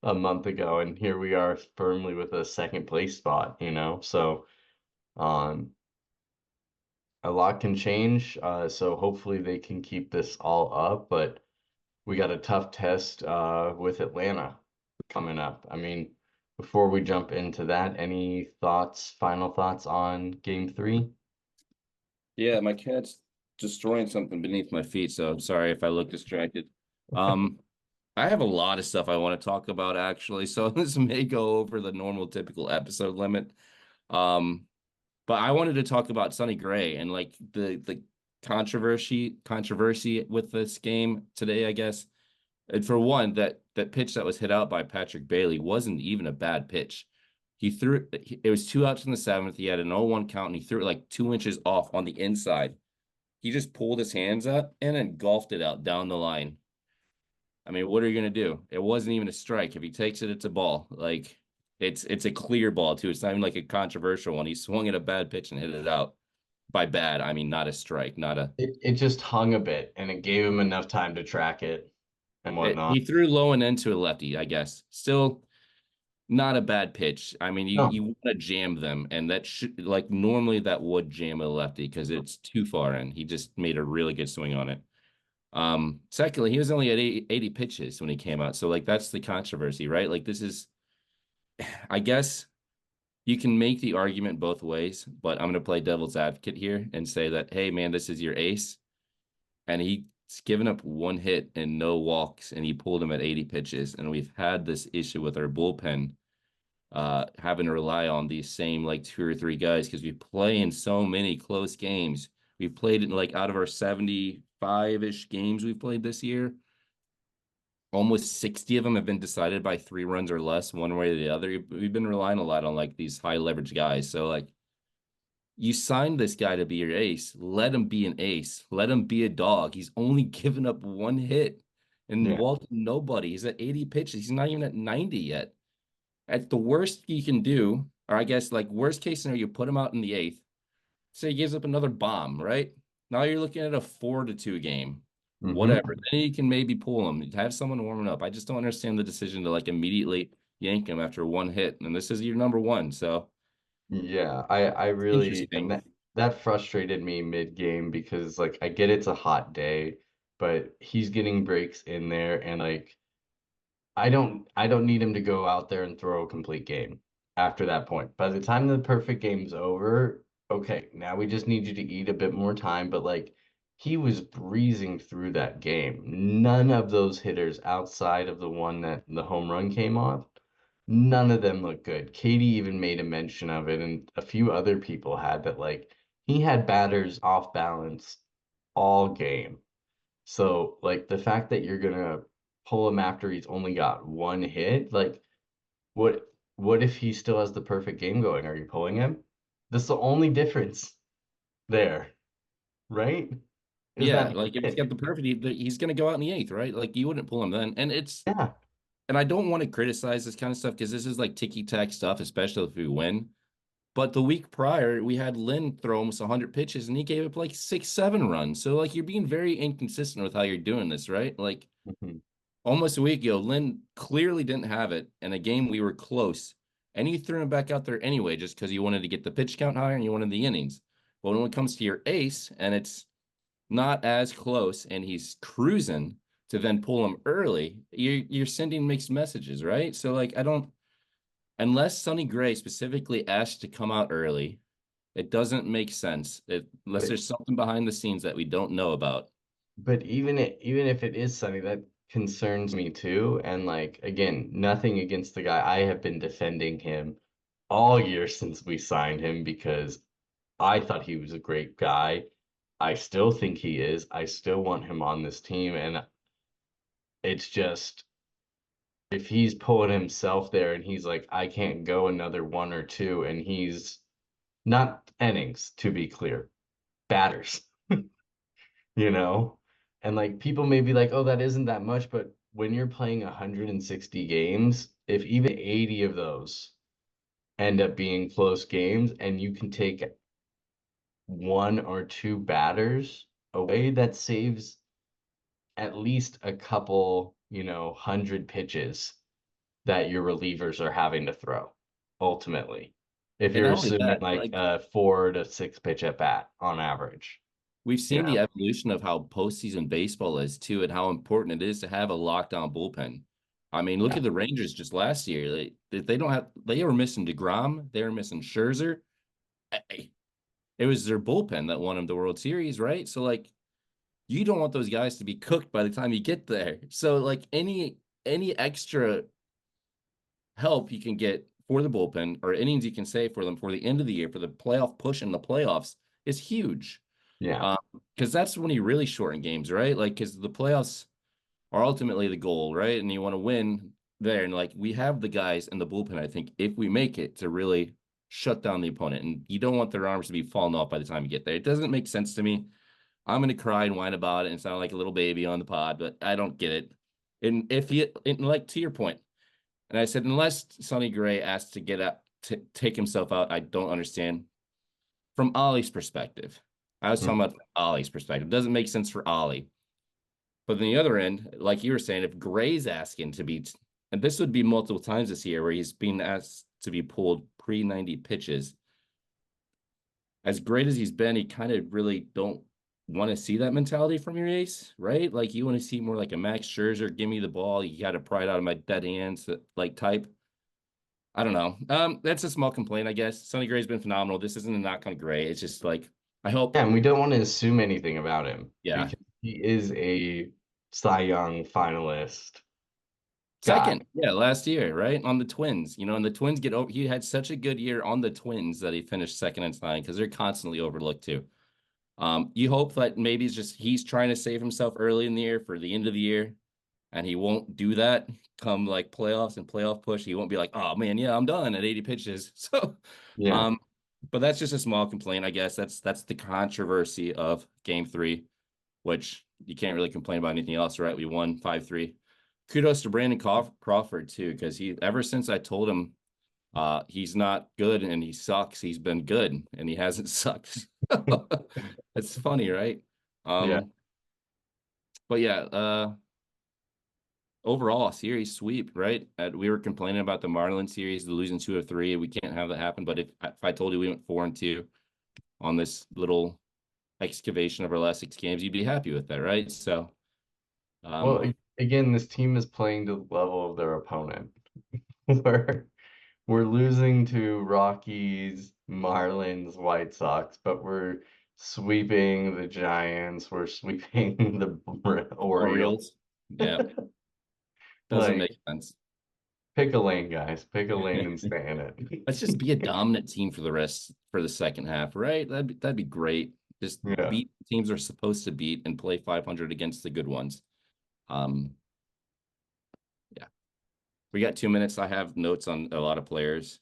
a month ago, and here we are firmly with a second place spot. So um a lot can change. So hopefully they can keep this all up, but we got a tough test with Atlanta coming up. I mean, before we jump into that, any final thoughts on game 3? Yeah, my cat's destroying something beneath my feet, so I'm sorry if I look distracted. Um, I have a lot of stuff I want to talk about actually, so this may go over the normal typical episode limit. But I wanted to talk about Sonny Gray and like the controversy with this game today, I guess. And for one, that pitch that was hit out by Patrick Bailey wasn't even a bad pitch. He threw it was 2 outs in the seventh. He had an 0-1 count and he threw it like 2 inches off on the inside. He just pulled his hands up and then golfed it out down the line. I mean, what are you gonna do? It wasn't even a strike. If he takes it, it's a ball. Like it's a clear ball too. It's not even like a controversial one. He swung at a bad pitch and hit it out. By bad, I mean not a strike, not a. It just hung a bit, and it gave him enough time to track it and whatnot. He threw low and into a lefty, I guess. Still not a bad pitch. I mean, you want to jam them, and that should like normally that would jam a lefty because it's too far in. He just made a really good swing on it. Secondly, he was only at 80 pitches when he came out, so like that's the controversy, right? Like this is, I guess you can make the argument both ways, but I'm going to play devil's advocate here and say that, hey, man, this is your ace. And he's given up one hit and no walks, and he pulled him at 80 pitches. And we've had this issue with our bullpen having to rely on these same like 2 or 3 guys because we play in so many close games. We've played in like out of our 75-ish games we've played this year, almost 60 of them have been decided by 3 runs or less, one way or the other. We've been relying a lot on like these high leverage guys. So like you signed this guy to be your ace. Let him be an ace. Let him be a dog. He's only given up 1 hit and walked nobody. He's at 80 pitches. He's not even at 90 yet. At the worst you can do, or I guess like worst case scenario, you put him out in the 8th. Say he gives up another bomb, right? Now you're looking at a 4-2 game. Whatever. Then you can maybe pull him. Have someone warming up. I just don't understand the decision to like immediately yank him after 1 hit. And this is your number 1. So yeah, I really, and interesting. that frustrated me mid-game because like I get it's a hot day, but he's getting breaks in there and like I don't need him to go out there and throw a complete game after that point. By the time the perfect game's over, okay, now we just need you to eat a bit more time, but like he was breezing through that game. None of those hitters outside of the one that the home run came off, none of them looked good. Katie even made a mention of it, and a few other people had that like he had batters off balance all game. So like the fact that you're gonna pull him after he's only got 1 hit, like what if he still has the perfect game going? Are you pulling him? That's the only difference there, right? Is Yeah, that like if he's got the perfect, he's going to go out in the 8th, right? Like you wouldn't pull him then. And yeah. And I don't want to criticize this kind of stuff because this is like ticky-tack stuff, especially if we win. But the week prior, we had Lynn throw almost 100 pitches and he gave up like 6-7 runs. So like you're being very inconsistent with how you're doing this, right? Like almost a week ago, Lynn clearly didn't have it in a game we were close. And you threw him back out there anyway, just because you wanted to get the pitch count higher and you wanted the innings. But when it comes to your ace and it's not as close and he's cruising to then pull him early, you're sending mixed messages, right? So like I don't, unless Sonny Gray specifically asked to come out early, it doesn't make sense unless there's something behind the scenes that we don't know about. But even if it is Sonny, that concerns me too. And like again, nothing against the guy. I have been defending him all year since we signed him because I thought he was a great guy. I still think he is. I still want him on this team. And it's just if he's pulling himself there and he's like, I can't go another 1 or 2, and he's not innings, to be clear, batters, you know? And like people may be like, oh, that isn't that much, but when you're playing 160 games, if even 80 of those end up being close games and you can take 1 or 2 batters away, that saves at least a couple, 100 pitches that your relievers are having to throw ultimately. If And you're not only assuming that, like a 4 to 6 pitch at bat on average. we've seen the evolution of how postseason baseball is too, and how important it is to have a lockdown bullpen. I mean, look at the Rangers just last year. They were missing DeGrom, they were missing Scherzer. It was their bullpen that won them the World Series, right? So like, you don't want those guys to be cooked by the time you get there. So like any extra help you can get for the bullpen or innings you can save for them for the end of the year for the playoff push in the playoffs is huge. Yeah. Because that's when you really shorten games, right? Like, because the playoffs are ultimately the goal, right? And you want to win there. And like, we have the guys in the bullpen, I think, if we make it to really shut down the opponent. And you don't want their arms to be falling off by the time you get there. It doesn't make sense to me. I'm going to cry and whine about it and sound like a little baby on the pod, but I don't get it. And like to your point, and I said, unless Sonny Gray asked to get up to take himself out, I don't understand. From Ollie's perspective, I was talking about Ollie's perspective. It doesn't make sense for Ollie. But on the other end, like you were saying, if Gray's asking to be, and this would be multiple times this year where he's being asked to be pulled pre-90 pitches, as great as he's been, he kind of really don't want to see that mentality from your ace, right? Like you want to see more like a Max Scherzer, give me the ball, you got to pry it out of my dead hands, like type. I don't know. That's a small complaint, I guess. Sonny Gray's been phenomenal. This isn't a knock on Gray. It's just like I hope. Yeah, and we don't want to assume anything about him. Yeah, because he is a Cy Young finalist. Second, yeah, last year, right? On the Twins. And the Twins get over. He had such a good year on the Twins that he finished second in Cy Young because they're constantly overlooked too. You hope that maybe it's just he's trying to save himself early in the year for the end of the year. and he won't do that come like playoffs and playoff push. He won't be like, oh man, yeah, I'm done at 80 pitches. So, Yeah. but that's just a small complaint, I guess. That's the controversy of Game 3, which you can't really complain about anything else, right? We won 5-3. Kudos to Brandon Crawford too, because he ever since I told him he's not good and he sucks, he's been good and he hasn't sucked. It's funny, right? Yeah. But yeah, overall series sweep, right? We were complaining about the Marlins series, the losing 2 of 3. We can't have that happen. But if I told you we went 4-2 on this little excavation of our last 6 games, you'd be happy with that, right? So, Well, again, this team is playing to the level of their opponent. We're losing to Rockies, Marlins, White Sox, but we're sweeping the Giants. We're sweeping the Orioles. Yeah. Doesn't make sense. Pick a lane, guys. Pick a lane and stay in it. Let's just be a dominant team for the second half, right? That'd be great. Just beat teams are supposed to beat and play 500 against the good ones. Yeah. We got 2 minutes. I have notes on a lot of players.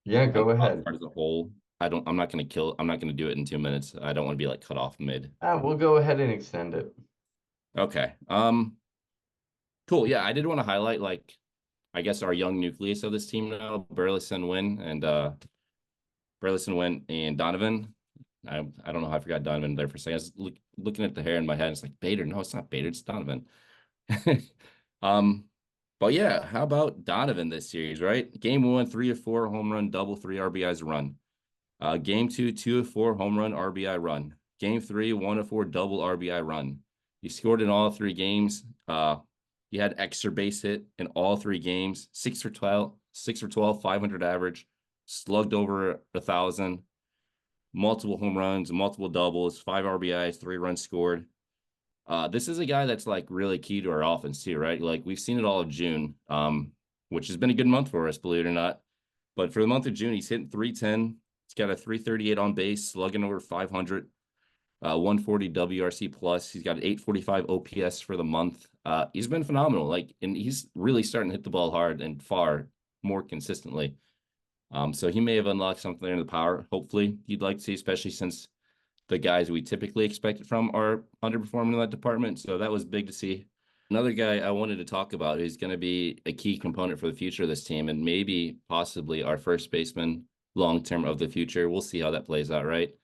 Yeah, go ahead. As a whole, I'm not gonna do it in 2 minutes. I don't want to be like cut off mid. We'll go ahead and extend it. Okay. Cool. Yeah, I did want to highlight like I guess our young nucleus of this team now, Burly, Winn, and Donovan. I don't know how I forgot Donovan there for a second. I was looking at the hair in my head. It's like Bader. No, it's not Bader. It's Donovan. But yeah, how about Donovan this series, right? Game 1, 3 of 4 home run, double, 3 RBIs run. Game 2, 2 of 4 home run, RBI run. Game 3, 1 of 4 double RBI run. He scored in all 3 games. He had extra base hit in all 3 games. 6 for 12, 500 average, slugged over 1,000, multiple home runs, multiple doubles, 5 RBIs, 3 runs scored. This is a guy that's like really key to our offense too, right? Like we've seen it all of June, which has been a good month for us, believe it or not. But for the month of June, he's hitting 310. He's got a 338 on base, slugging over 500. 140 WRC plus. He's got an 845 OPS for the month. He's been phenomenal. Like, and he's really starting to hit the ball hard and far more consistently. So he may have unlocked something in the power. Hopefully, you'd like to see, especially since the guys we typically expected from are underperforming in that department. So that was big to see. Another guy I wanted to talk about who's going to be a key component for the future of this team and maybe possibly our first baseman long-term of the future. We'll see how that plays out, right?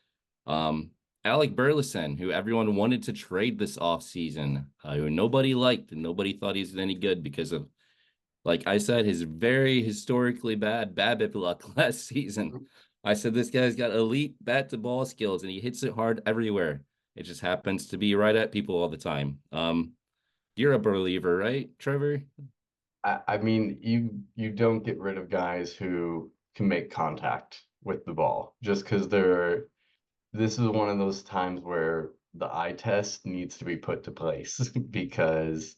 Alec Burleson, who everyone wanted to trade this offseason, who nobody liked and nobody thought he was any good because of, like I said, his very historically bad BABIP luck last season. I said this guy's got elite bat-to-ball skills, and he hits it hard everywhere. It just happens to be right at people all the time. You're a believer, right, Trevor? I mean, you don't get rid of guys who can make contact with the ball just because this is one of those times where the eye test needs to be put to place because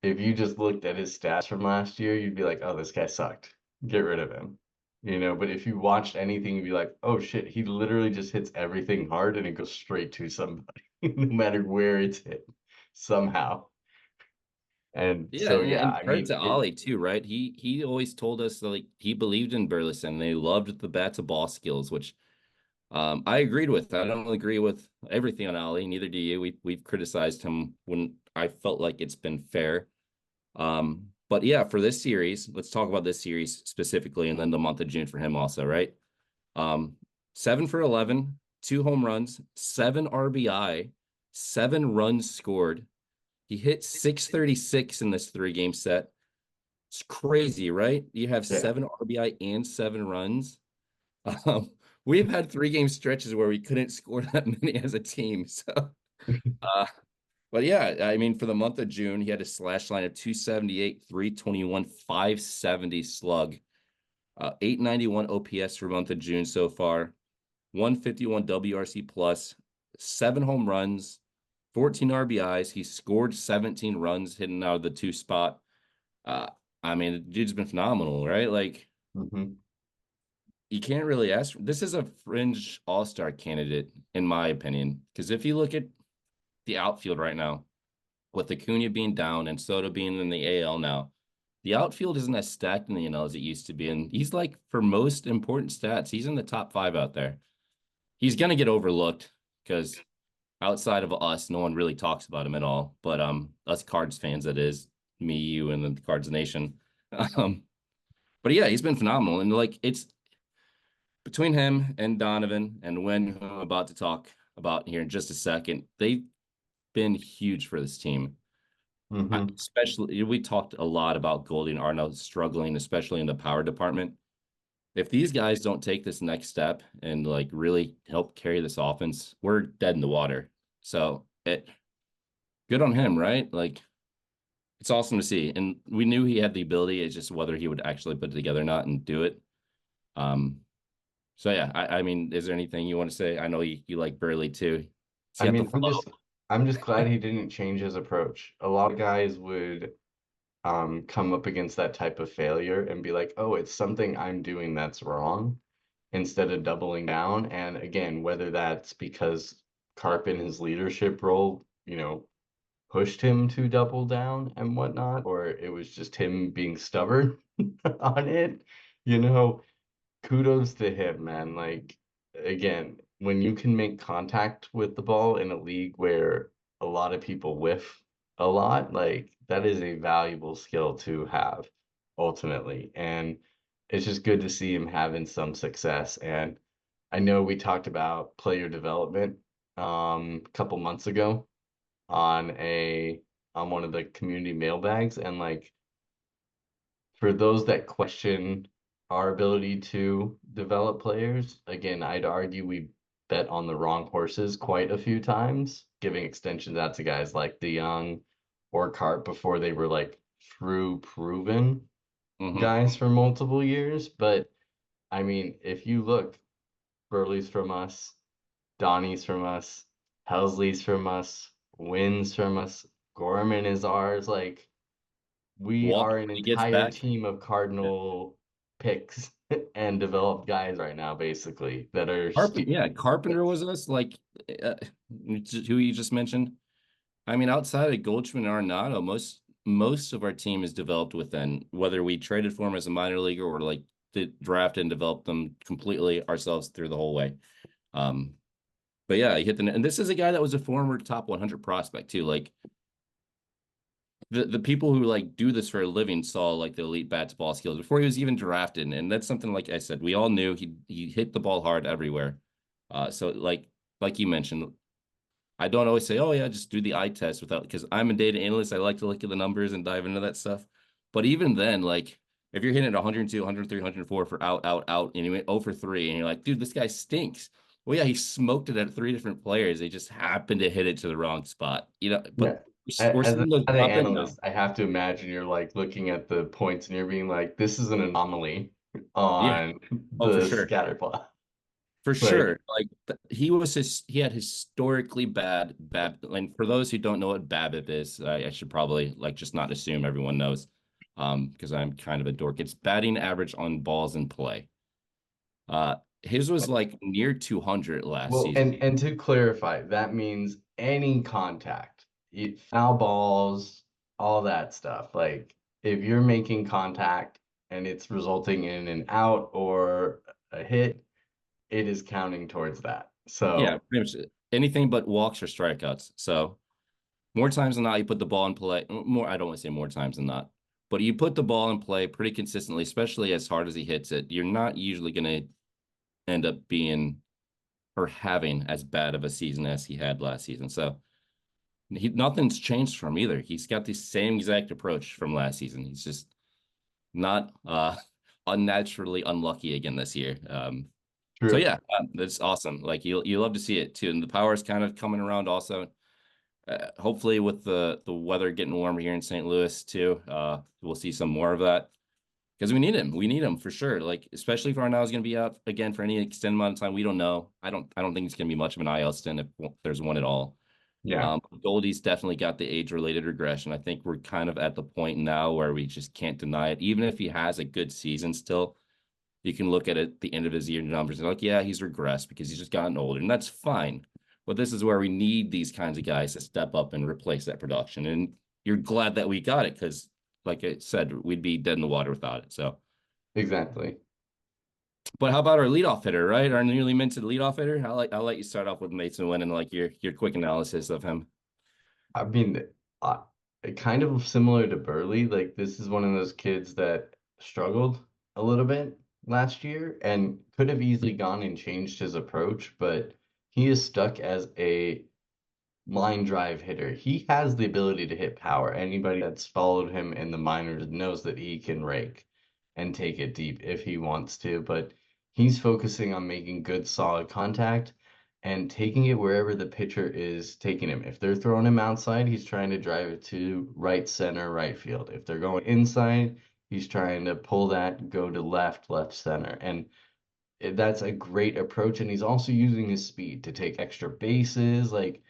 if you just looked at his stats from last year, you'd be like, oh, this guy sucked. Get rid of him. But if you watched anything, you'd be like, oh shit, he literally just hits everything hard and it goes straight to somebody, no matter where it's hit, somehow. And credit to Ollie too, right? He always told us that, like, he believed in Burleson. They loved the bat to ball skills, which I agreed with. I don't agree with everything on Ollie. Neither do you. We've criticized him when I felt like it's been fair. But yeah, for this series, let's talk about this series specifically, and then the month of June for him also, right? 7 for 11, 2 home runs, 7 RBI, 7 runs scored. He hit 636 in this 3-game set. It's crazy, right? You have 7 RBI and 7 runs. We've had 3-game stretches where we couldn't score that many as a team. So, but yeah, I mean, for the month of June, he had a slash line of 278, 321, 570 slug, 891 OPS for month of June so far, 151 WRC plus, 7 home runs, 14 RBIs. He scored 17 runs hitting out of the 2 spot. I mean, the dude's been phenomenal, right? Like, you can't really ask. This is a fringe all-star candidate, in my opinion, because if you look at the outfield right now, with Acuna being down and Soto being in the AL now, the outfield isn't as stacked in the NL as it used to be. And he's like, for most important stats, he's in the top 5 out there. He's going to get overlooked because outside of us, no one really talks about him at all. But us Cards fans, that is, me, you, and the Cards Nation. But yeah, he's been phenomenal. And like, it's between him and Donovan and Winn, who I'm about to talk about here in just a second, they've been huge for this team. Especially, we talked a lot about Goldie and Arnold struggling, especially in the power department. If these guys don't take this next step and like really help carry this offense, we're dead in the water. So good on him, right? Like, it's awesome to see. And we knew he had the ability. It's just whether he would actually put it together or not and do it. So yeah, I mean, is there anything you want to say? I know you like Burly too. I mean, I'm just glad he didn't change his approach. A lot of guys would come up against that type of failure and be like, oh, it's something I'm doing that's wrong, instead of doubling down. And again, whether that's because Carp in his leadership role, pushed him to double down and whatnot, or it was just him being stubborn on it, kudos to him, man. Like, again, when you can make contact with the ball in a league where a lot of people whiff a lot, like, that is a valuable skill to have ultimately. And it's just good to see him having some success. And I know we talked about player development a couple months ago on one of the community mailbags, and like, for those that question our ability to develop players, again, I'd argue we bet on the wrong horses quite a few times, giving extensions out to guys like DeYoung or Carp before they were like true proven guys for multiple years. But I mean, if you look, Burly's from us, Donny's from us, Helsley's from us, Winn's from us, Gorman is ours. Like, we are an entire team of Cardinal picks and developed guys right now, basically, that are Carpenter was us, like who you just mentioned. I mean, outside of Goldschmidt and Arenado, most of our team is developed within, whether we traded for him as a minor leaguer or like drafted and developed them completely ourselves through the whole way. But yeah, he hit the net. And this is a guy that was a former top 100 prospect too. Like, the people who like do this for a living saw like the elite bat to ball skills before he was even drafted. And that's something, like I said, we all knew he hit the ball hard everywhere. So like you mentioned, I don't always say, oh yeah, just do the eye test because I'm a data analyst. I like to look at the numbers and dive into that stuff. But even then, like, if you're hitting at 102, 103, 104 for out, and you went 0 for 3, and you're like, dude, this guy stinks. Well, yeah, he smoked it at 3 different players. They just happened to hit it to the wrong spot, but we're as seeing those an drop in analyst, I have to imagine you're like looking at the points and you're being like, this is an anomaly on the scatter plot. For sure. Like, he had historically bad, and for those who don't know what BABIP is, I should probably like just not assume everyone knows, because I'm kind of a dork. It's batting average on balls in play. His was like near 200 last season. And to clarify, that means any contact, foul balls, all that stuff. Like, if you're making contact and it's resulting in an out or a hit, it is counting towards that. So yeah, pretty much anything but walks or strikeouts. So more times than not, you put the ball in play. I don't want to say more times than not, but you put the ball in play pretty consistently, especially as hard as he hits it. You're not usually going to end up being or having as bad of a season as he had last season. So nothing's changed from either. He's got the same exact approach from last season. He's just not unnaturally unlucky again this year. So yeah, that's awesome. Like, you love to see it too. And the power is kind of coming around also. Hopefully with the weather getting warmer here in St. Louis too, we'll see some more of that, because we need him. We need him for sure. Like, especially if Arnau's going to be out again for any extended amount of time. We don't know. I don't think it's going to be much of an IL stint if there's one at all. Yeah. Goldie's definitely got the age-related regression. I think we're kind of at the point now where we just can't deny it. Even if he has a good season still, you can look at it at the end of his year numbers and like, yeah, he's regressed because he's just gotten older, and that's fine. But this is where we need these kinds of guys to step up and replace that production. And you're glad that we got it because, like I said, we'd be dead in the water without it. So Exactly. But how about our leadoff hitter, right? Our newly minted leadoff hitter. I'll let you start off with Mason Winn and like your quick analysis of him. I mean, uh, kind of similar to Burly. Like, this is one of those kids that struggled a little bit last year and could have easily gone and changed his approach, but he is stuck as a line drive hitter. He has the ability to hit power. Anybody that's followed him in the minors knows that he can rake and take it deep if he wants to, but he's focusing on making good, solid contact and taking it wherever the pitcher is taking him. If they're throwing him outside, he's trying to drive it to right center, right field. If they're going inside, he's trying to pull that, go to left, left center. And that's a great approach. And he's also using his speed to take extra bases. Like,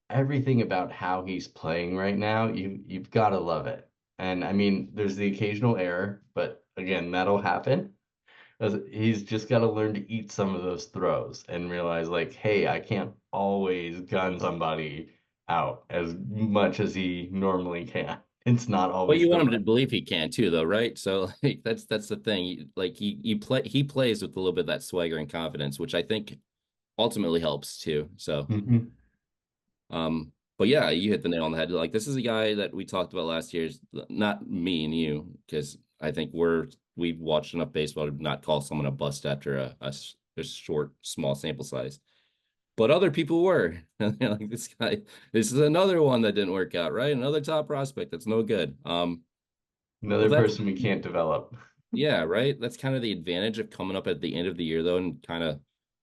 everything about how he's playing right now, you've got to love it. And I mean, there's the occasional error, but again, that'll happen. He's just got to learn to eat some of those throws and realize, like, hey, I can't always gun somebody out as much as he normally can. It's not Well, always you the want him to right. believe he can too, though, right? So like, that's the thing. Like he plays with a little bit of that swagger and confidence, which I think ultimately helps too. So Mhm. but yeah, you hit the nail on the head. Like this is a guy that we talked about last year, not me and you, because I think we've watched enough baseball to not call someone a bust after a short, small sample size. But other people were. Like this guy, this is another one that didn't work out, right? Another top prospect that's no good. But Another that's person we can't develop. yeah, right. That's kind of the advantage of coming up at the end of the year though, and kind of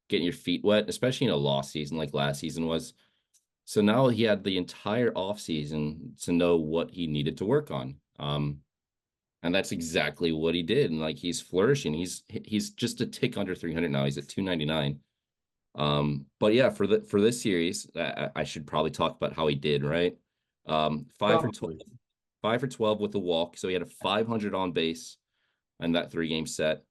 getting your feet wet, especially in a lost season like last season was. So now he had the entire off season to know what he needed to work on. And that's exactly what he did. And like he's flourishing. He's just a tick under 300 now. He's at 299. But yeah, for this series, I should probably talk about how he did, right? 5 for 12, Probably. 5 for 12 with a walk. So he had a 500 on base in that 3-game set.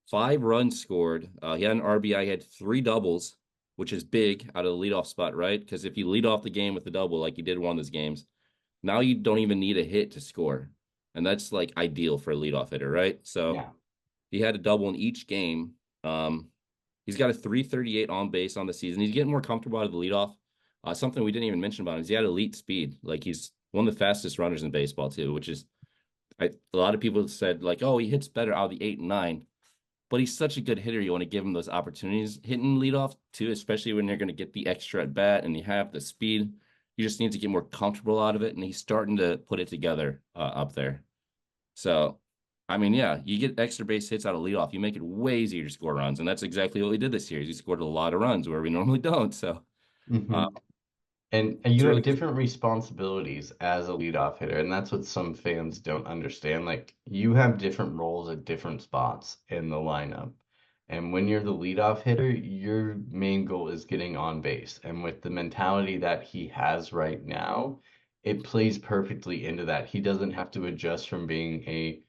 5 runs scored. He had an RBI. He had 3 doubles, which is big out of the leadoff spot, right? Because if you lead off the game with a double, like he did one of those games, now you don't even need a hit to score. And that's like ideal for a leadoff hitter, right? So Yeah. he had a double in each game. He's got a 338 on base on the season. He's getting more comfortable out of the leadoff. Something we didn't even mention about him is he had elite speed. Like he's one of the fastest runners in baseball too, which is a lot of people said like, oh, he hits better out of the 8 and 9. But he's such a good hitter. You want to give him those opportunities hitting leadoff too, especially when you're going to get the extra at bat and you have the speed. You just need to get more comfortable out of it. And he's starting to put it together up there. So, I mean, yeah, you get extra base hits out of leadoff. You make it way easier to score runs. And that's exactly what we did this series. He scored a lot of runs where we normally don't. So, Hmm. And it's you have really different responsibilities as a leadoff hitter, and that's what some fans don't understand. Like, you have different roles at different spots in the lineup. And when you're the leadoff hitter, your main goal is getting on base. And with the mentality that he has right now, it plays perfectly into that. He doesn't have to adjust from being a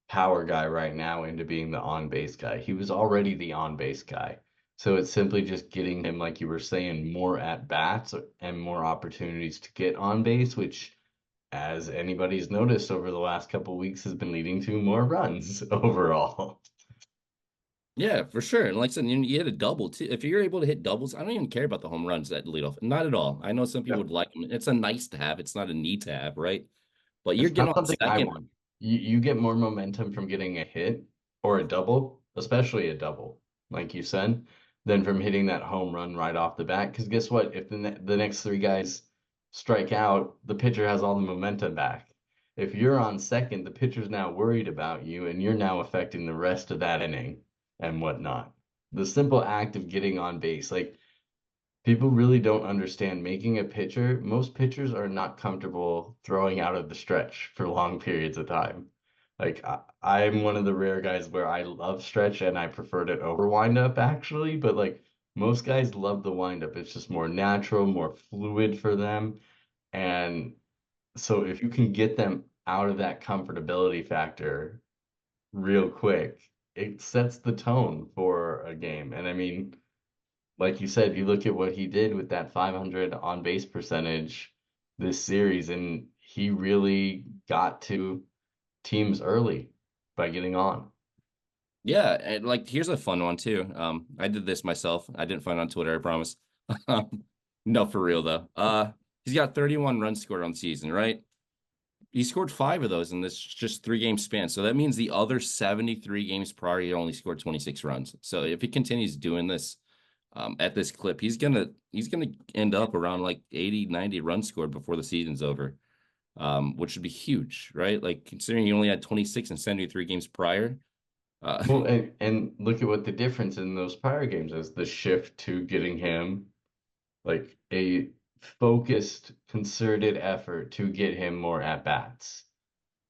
power guy right now into being the on base guy. He was already the on base guy. So it's simply just getting him, like you were saying, more at bats and more opportunities to get on base, which, as anybody's noticed over the last couple of weeks, has been leading to more runs overall. yeah, for sure. And like I said, you hit a double too. If you're able to hit doubles, I don't even care about the home runs at leadoff. Not at all. I know some people would like them. It's a nice to have. It's not a need to have, right? But you're It's getting not on something I second. want. You get more momentum from getting a hit or a double, especially a double, like you said, than from hitting that home run right off the bat. Because guess what? If the next 3 guys strike out, the pitcher has all the momentum back. If you're on second, the pitcher's now worried about you, and you're now affecting the rest of that inning and whatnot. The simple act of getting on base, like, people really don't understand making a pitcher. Most pitchers are not comfortable throwing out of the stretch for long periods of time. Like, I'm one of the rare guys where I love stretch and I preferred it over windup actually, but like most guys love the windup. It's just more natural, more fluid for them. And so if you can get them out of that comfortability factor real quick, it sets the tone for a game. And I mean, like you said, you look at what he did with that 500 on base percentage this series, and he really got to teams early by getting on. Yeah, and like here's a fun one too. I did this myself. I didn't find it on Twitter, I promise. No, for real though. He's got 31 runs scored on the season, right? He scored 5 of those in this just 3 game span. So that means the other 73 games prior, he only scored 26 runs. So if he continues doing this at this clip, he's gonna end up around like 80, 90 runs scored before the season's over, which would be huge, right? Like considering he only had 26 in 73 games prior. Well, and look at what the difference in those prior games is, the shift to getting him like a focused, concerted effort to get him more at bats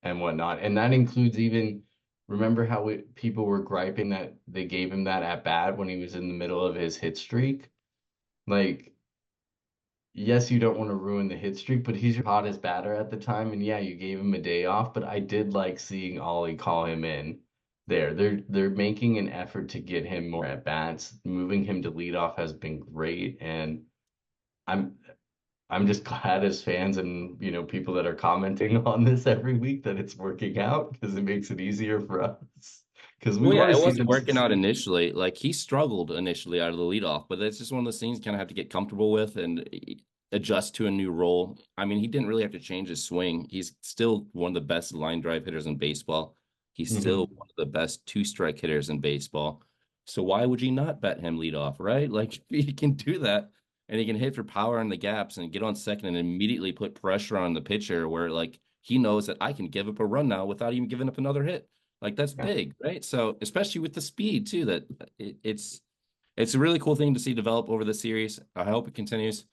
and whatnot. And that includes even, remember how people were griping that they gave him that at bat when he was in the middle of his hit streak? Like, yes, you don't want to ruin the hit streak, but he's your hottest batter at the time. And yeah, you gave him a day off, but I did like seeing Ollie call him in there. They're making an effort to get him more at bats. Moving him to leadoff has been great, and I'm I'm just glad as fans and people that are commenting on this every week that it's working out because it makes it easier for us. Because we Well, yeah, want to it see wasn't them working out succeed. initially. Like he struggled initially out of the leadoff, but that's just one of those things you kind of have to get comfortable with and adjust to a new role. I mean, he didn't really have to change his swing. He's still one of the best line drive hitters in baseball. He's still one of the best 2-strike hitters in baseball. So why would you not bet him leadoff, right? Like he can do that and he can hit for power in the gaps and get on second and immediately put pressure on the pitcher where like he knows that I can give up a run now without even giving up another hit. Like that's Yeah. big, right? So especially with the speed too, that it's a really cool thing to see develop over the series. I hope it continues.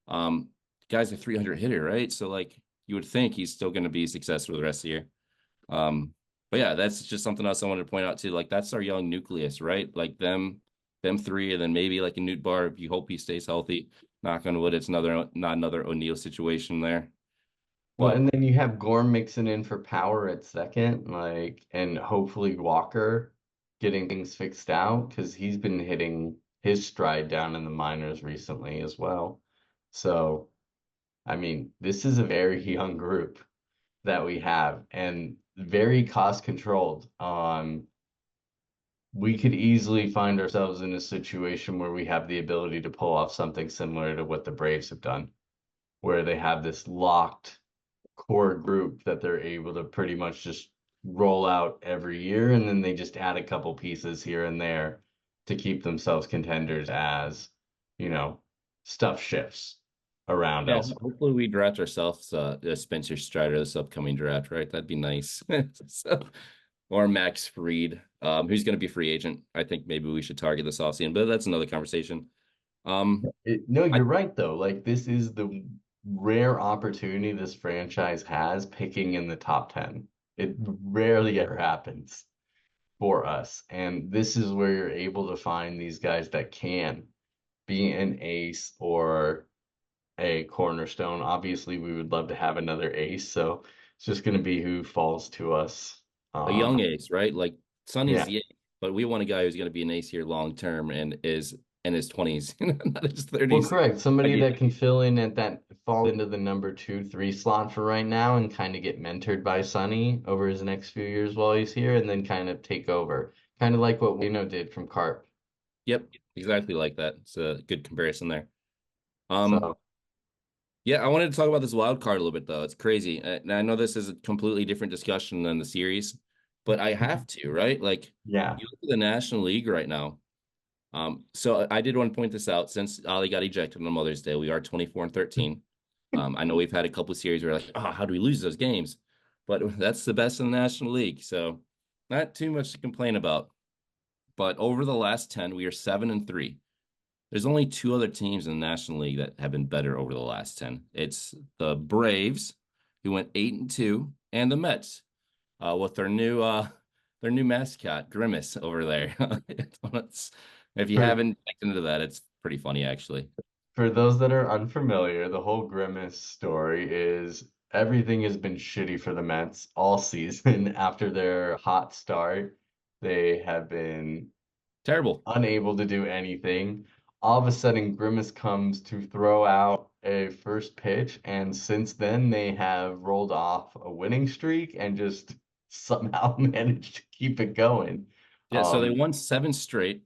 Um, guy's a 300 hitter, right? So like you would think he's still going to be successful the rest of the year. But yeah, that's just something else I wanted to point out too. Like that's our young nucleus, right? Like them 3, and then maybe like a Newt Bar if you hope he stays healthy. Knock on wood, it's not another O'Neill situation there. Well, But and then you have Gorm mixing in for power at second, and hopefully Walker getting things fixed out because he's been hitting his stride down in the minors recently as well. So, I mean, this is a very young group that we have and very cost controlled. We could easily find ourselves in a situation where we have the ability to pull off something similar to what the Braves have done, where they have this locked core group that they're able to pretty much just roll out every year, and then they just add a couple pieces here and there to keep themselves contenders as, you know, stuff shifts around yeah, us. hopefully we draft ourselves a Spencer Strider this upcoming draft, right? That'd be nice. So, or Max Fried, who's going to be free agent. I think maybe we should target this offseason, but that's another conversation. No, you're right though. Like this is the rare opportunity this franchise has picking in the top 10. It rarely ever happens for us. And this is where you're able to find these guys that can be an ace or a cornerstone. Obviously, we would love to have another ace, so it's just going to be who falls to us. A young ace, right? Like Sonny's Yeah. the ace, but we want a guy who's going to be an ace here long term and is in his 20s, not his Well, 30s. correct. Somebody Like, that can fill in at that, fall into the number 2, 3 slot for right now and kind of get mentored by Sonny over his next few years while he's here and then kind of take over. Kind of like what Wino did from Carp. yep, exactly like that. It's a good comparison there. So, Yeah, I wanted to talk about this wild card a little bit though. It's crazy. And I know this is a completely different discussion than the series, but I have to, right? Like, yeah. you look at the National League right now. So I did want to point this out since Ali got ejected on Mother's Day. We are 24-13. I know we've had a couple of series where like, oh, how do we lose those games? But that's the best in the National League. So not too much to complain about. But over the last 10, we are 7-3. There's only 2 other teams in the National League that have been better over the last 10. It's the Braves, who went 8-2, and the Mets, with their new mascot, Grimace, over there. If you haven't checked into that, it's pretty funny actually. For those that are unfamiliar, the whole Grimace story is everything has been shitty for the Mets all season. After their hot start, they have been terrible, unable to do anything. all of a sudden Grimace comes to throw out a first pitch, and since then they have rolled off a winning streak and just somehow managed to keep it going. Yeah, so they won 7 straight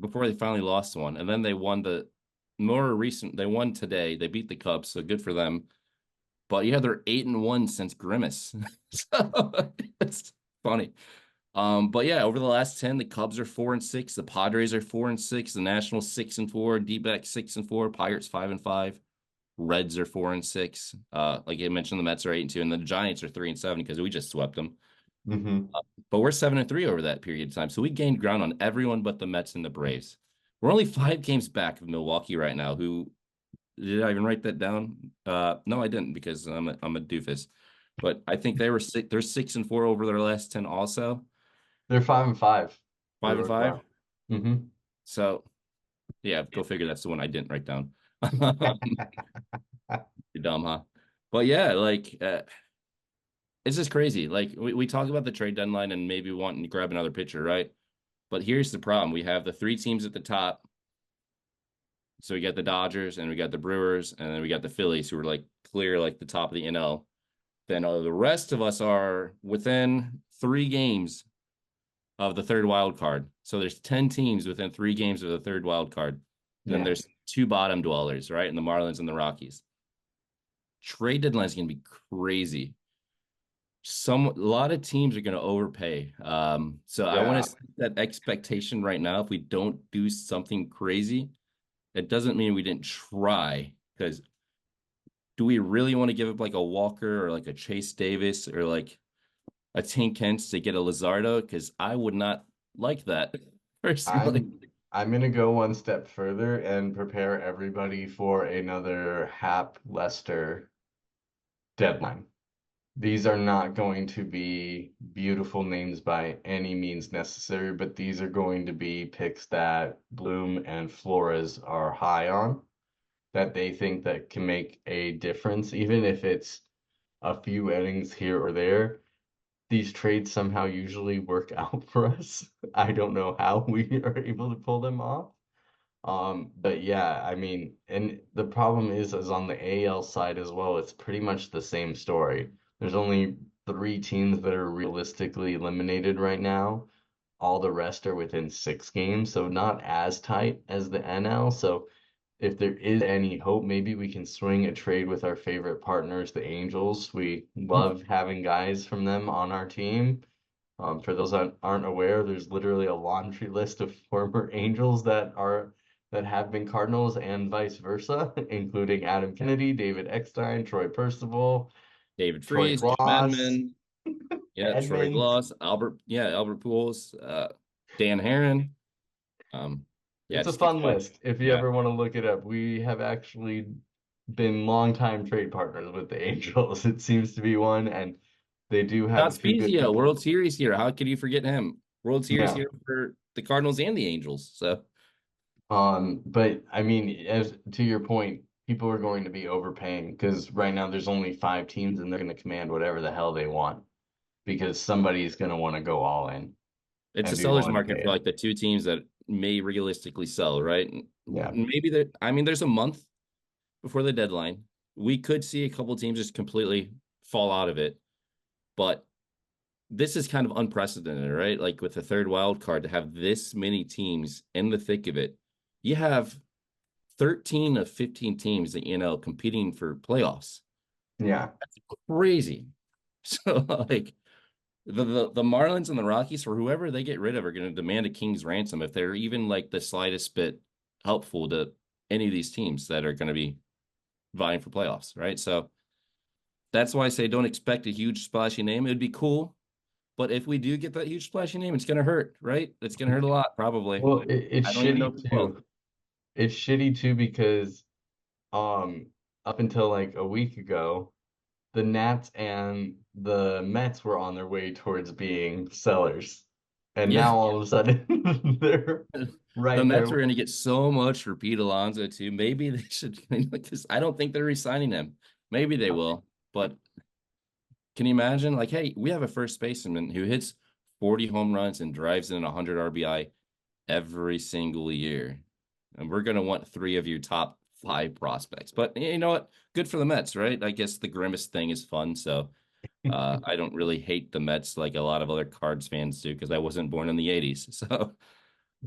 before they finally lost one, and then they won the more recent. They won today. They beat the Cubs, so good for them. But yeah, they're 8-1 since Grimace, so it's funny. But yeah, over the last 10, the Cubs are 4-6, the Padres are 4-6, the Nationals 6-4, D-backs 6-4, Pirates 5-5, Reds are 4-6. Like I mentioned, the Mets are 8-2, and the Giants are 3-7 because we just swept them. But we're 7-3 over that period of time, so we gained ground on everyone but the Mets and the Braves. We're only 5 games back of Milwaukee right now. Who did I even write that down? No, I didn't because I'm a doofus. But I think they're 6-4 over their last 10 also. They're 5-5. 5-5. Mm-hmm. So, yeah, go figure. That's the one I didn't write down. You're dumb, huh? But yeah, like it's just crazy. Like we talk about the trade deadline and maybe wanting to grab another pitcher, right? But here's the problem: we have the 3 teams at the top. So we got the Dodgers, and we got the Brewers, and then we got the Phillies, who are like clear, like the top of the NL. Then the rest of us are within 3 games of the 3rd wild card. So there's 10 teams within 3 games of the 3rd wild card. Then there's 2 bottom dwellers, right? And the Marlins and the Rockies. Trade deadline is going to be crazy. A lot of teams are going to overpay. So I want to set that expectation right now. If we don't do something crazy, it doesn't mean we didn't try. Because do we really want to give up like a Walker or like a Chase Davis or like a Tink Hence to get a Luzardo? Because I would not like that personally. I'm going to go one step further and prepare everybody for another Hap Lester deadline. These are not going to be beautiful names by any means necessary, but these are going to be picks that Bloom and Flores are high on, that they think that can make a difference, even if it's a few innings here or there. These trades somehow usually work out for us. I don't know how we are able to pull them off. But yeah, I mean, and the problem is on the AL side as well, it's pretty much the same story. There's only 3 teams that are realistically eliminated right now. All the rest are within 6 games, so not as tight as the NL. So if there is any hope, maybe we can swing a trade with our favorite partners, the Angels. We love having guys from them on our team. For those that aren't aware, there's literally a laundry list of former Angels that have been Cardinals and vice versa, including Adam Kennedy, David Eckstein, Troy Percival, David Troy Freese, Gloss, Edman, Troy Edmonds. Gloss, Albert Pujols, Dan Herron. It's a fun list if you ever want to look it up. We have actually been longtime trade partners with the Angels. It seems to be one, and they do have Scott Spezia, World Series here. How could you forget him? World Series here for the Cardinals and the Angels. So, but I mean, as to your point, people are going to be overpaying because right now there's only 5 teams and they're going to command whatever the hell they want because somebody's going to want to go all in. It's a seller's market for like the 2 teams that may realistically sell, right? Yeah. Maybe there's a month before the deadline. We could see a couple teams just completely fall out of it. But this is kind of unprecedented, right? Like with the 3rd wild card to have this many teams in the thick of it. You have 13 of 15 teams in the NL competing for playoffs. Yeah. That's crazy. So like the Marlins and the Rockies, or whoever they get rid of, are going to demand a king's ransom if they're even like the slightest bit helpful to any of these teams that are going to be vying for playoffs, right? So that's why I say don't expect a huge splashy name. It would be cool, but if we do get that huge splashy name, it's going to hurt, right? It's going to hurt a lot, probably. Well, it's shitty too. It's shitty too because up until like a week ago, the Nats and the Mets were on their way towards being sellers. And now all of a sudden they're right The Mets there. are going to get so much for Pete Alonso too. Maybe they should, because I don't think they're re-signing him. Maybe they will, but can you imagine? Like, hey, we have a first baseman who hits 40 home runs and drives in 100 RBI every single year. and we're going to want 3 of your top 5 prospects. But you know what? Good for the Mets, right? I guess the grimace thing is fun. So I don't really hate the Mets like a lot of other Cards fans do because I wasn't born in the 80s. So,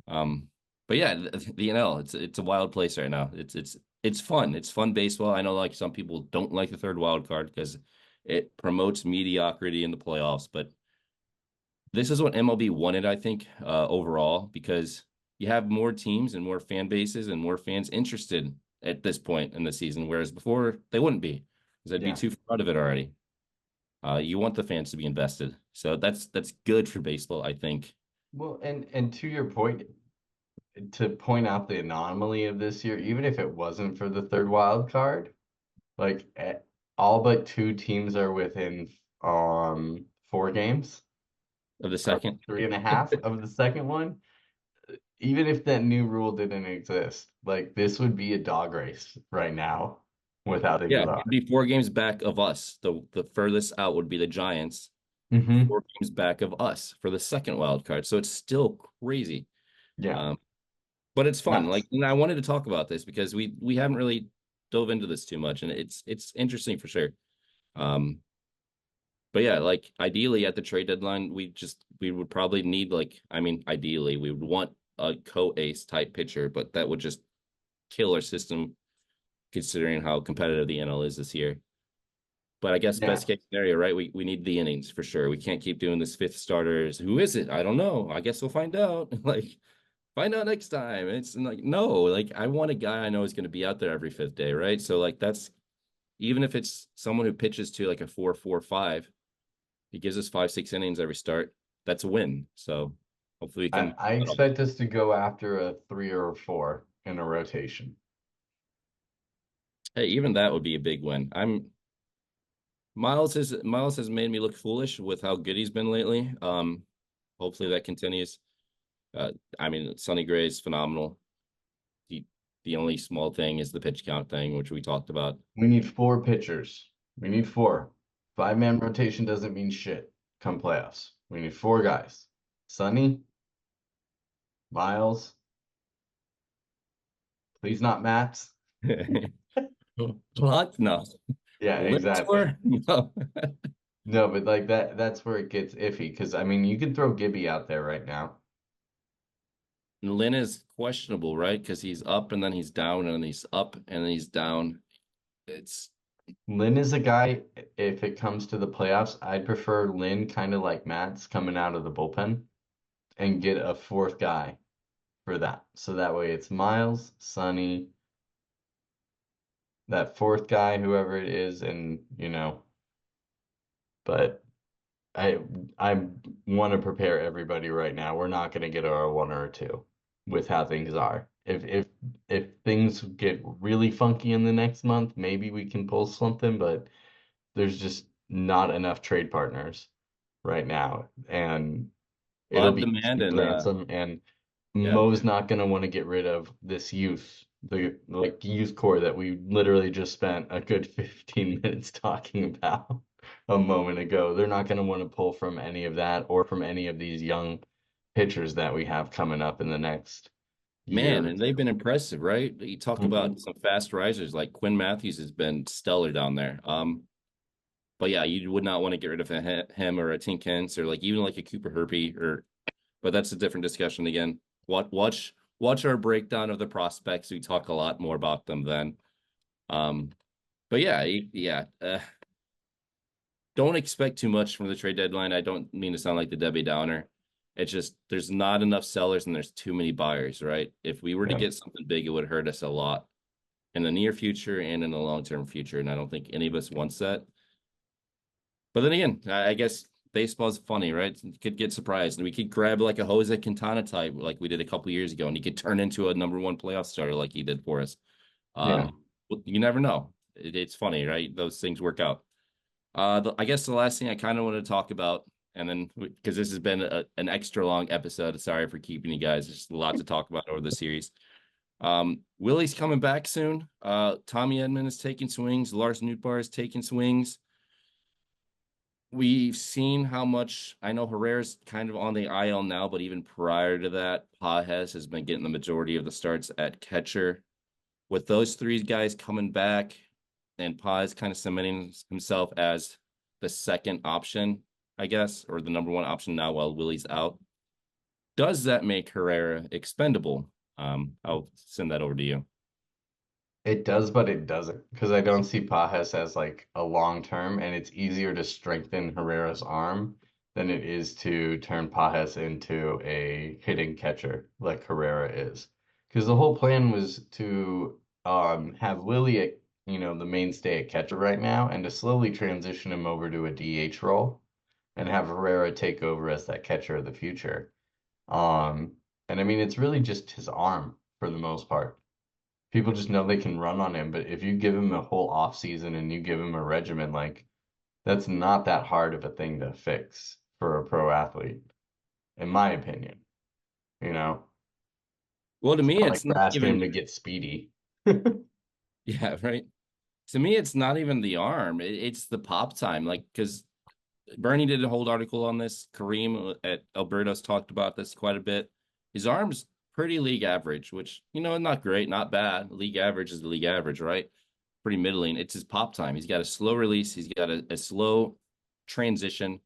but yeah, the NL, it's a wild place right now. It's fun. It's fun baseball. I know like some people don't like the third wild card because it promotes mediocrity in the playoffs, but this is what MLB wanted, I think, overall, because you have more teams and more fan bases and more fans interested at this point in the season, whereas before they wouldn't be because they'd be too far out of it already. You want the fans to be invested, so that's good for baseball, I think. Well, and to your point, to point out the anomaly of this year, even if it wasn't for the third wild card, like all but 2 teams are within 4 games of the second, 3.5 of the second one. Even if that new rule didn't exist, like this would be a dog race right now without a it'd be 4 games back of us. The furthest out would be the Giants. 4 games back of us for the second wild card. So it's still crazy. Yeah. But it's fun. Like, and I wanted to talk about this because we haven't really dove into this too much, and it's interesting for sure. But yeah, like ideally at the trade deadline, we would probably need ideally we would want a co-ace type pitcher, but that would just kill our system considering how competitive the NL is this year. But I guess best case scenario, right? We need the innings for sure. We can't keep doing this 5th starters. Who is it? I don't know. I guess we'll find out. Find out next time. It's like, no, like I want a guy I know is going to be out there every 5th day, right? So like that's, even if it's someone who pitches to like a 4-4-5, he gives us 5-6 innings every start, that's a win. So hopefully we can. I expect us to go after a 3 or a 4 in a rotation. Hey, even that would be a big win. Miles has made me look foolish with how good he's been lately. Hopefully that continues. Sonny Gray is phenomenal. The only small thing is the pitch count thing, which we talked about. We need 4 pitchers. We need 4. 5-man rotation doesn't mean shit come playoffs. We need 4 guys. Sonny, Miles, please not Mats. What? No. Yeah, exactly. No, but like that's where it gets iffy because I mean you can throw Gibby out there right now. Lynn is questionable, right? Because he's up and then he's down and then he's up and then he's down. Lynn is a guy, if it comes to the playoffs, I'd prefer Lynn kind of like Matt's coming out of the bullpen and get a 4th guy for that. So that way it's Miles, Sonny, that 4th guy, whoever it is, and but I want to prepare everybody right now. We're not going to get our 1 or a 2 with how things are. If things get really funky in the next month, maybe we can pull something, but there's just not enough trade partners right now, and it'll be demand and ransom. And Mo's not going to want to get rid of this youth, the youth core that we literally just spent a good 15 minutes talking about a moment ago. They're not going to want to pull from any of that or from any of these young pitchers that we have coming up in the next year. And they've been impressive, right? You talk about some fast risers like Quinn Matthews has been stellar down there. But yeah, you would not want to get rid of him or a Tink Hence or like even like a Cooper Herpy but that's a different discussion again. Watch our breakdown of the prospects. We talk a lot more about them then. But yeah. Don't expect too much from the trade deadline. I don't mean to sound like the Debbie Downer. It's just there's not enough sellers and there's too many buyers, right? If we were to get something big, it would hurt us a lot in the near future and in the long-term future. And I don't think any of us wants that. But then again, I guess baseball is funny, right? You could get surprised. And we could grab like a Jose Quintana type like we did a couple years ago, and he could turn into a #1 playoff starter like he did for us. You never know. It's funny, right? Those things work out. I guess the last thing I kind of want to talk about, and then because this has been an extra long episode, sorry for keeping you guys. There's a lot to talk about over the series. Willie's coming back soon. Tommy Edman is taking swings. Lars Nootbaar is taking swings. we've seen how much. I know Herrera's kind of on the IL now, but even prior to that, Pajes has been getting the majority of the starts at catcher. With those three guys coming back and Pajes kind of cementing himself as the second option, I guess, or the number one option now while Willie's out, does that make Herrera expendable? I'll send that over to you. It does, but it doesn't, because I don't see Pajes as like a long term, and it's easier to strengthen Herrera's arm than it is to turn Pajes into a hitting catcher like Herrera is. Because the whole plan was to have Willie at, the mainstay at catcher right now, and to slowly transition him over to a DH role and have Herrera take over as that catcher of the future. Um, and I mean, it's really just his arm for the most part. People just know they can run on him, but if you give him a whole off season and you give him a regimen, like that's not that hard of a thing to fix for a pro athlete, in my opinion. You know, Well, to it's me, not it's like we're not asking him even. to get speedy. Yeah, right. To me, it's not even the arm. It's the pop time. Like, because Bernie did a whole article on this. Kareem at Alberto's talked about this quite a bit. His arm's pretty league average, which, not great, not bad. League average is the league average, right? Pretty middling. It's his pop time. He's got a slow release. He's got a slow transition.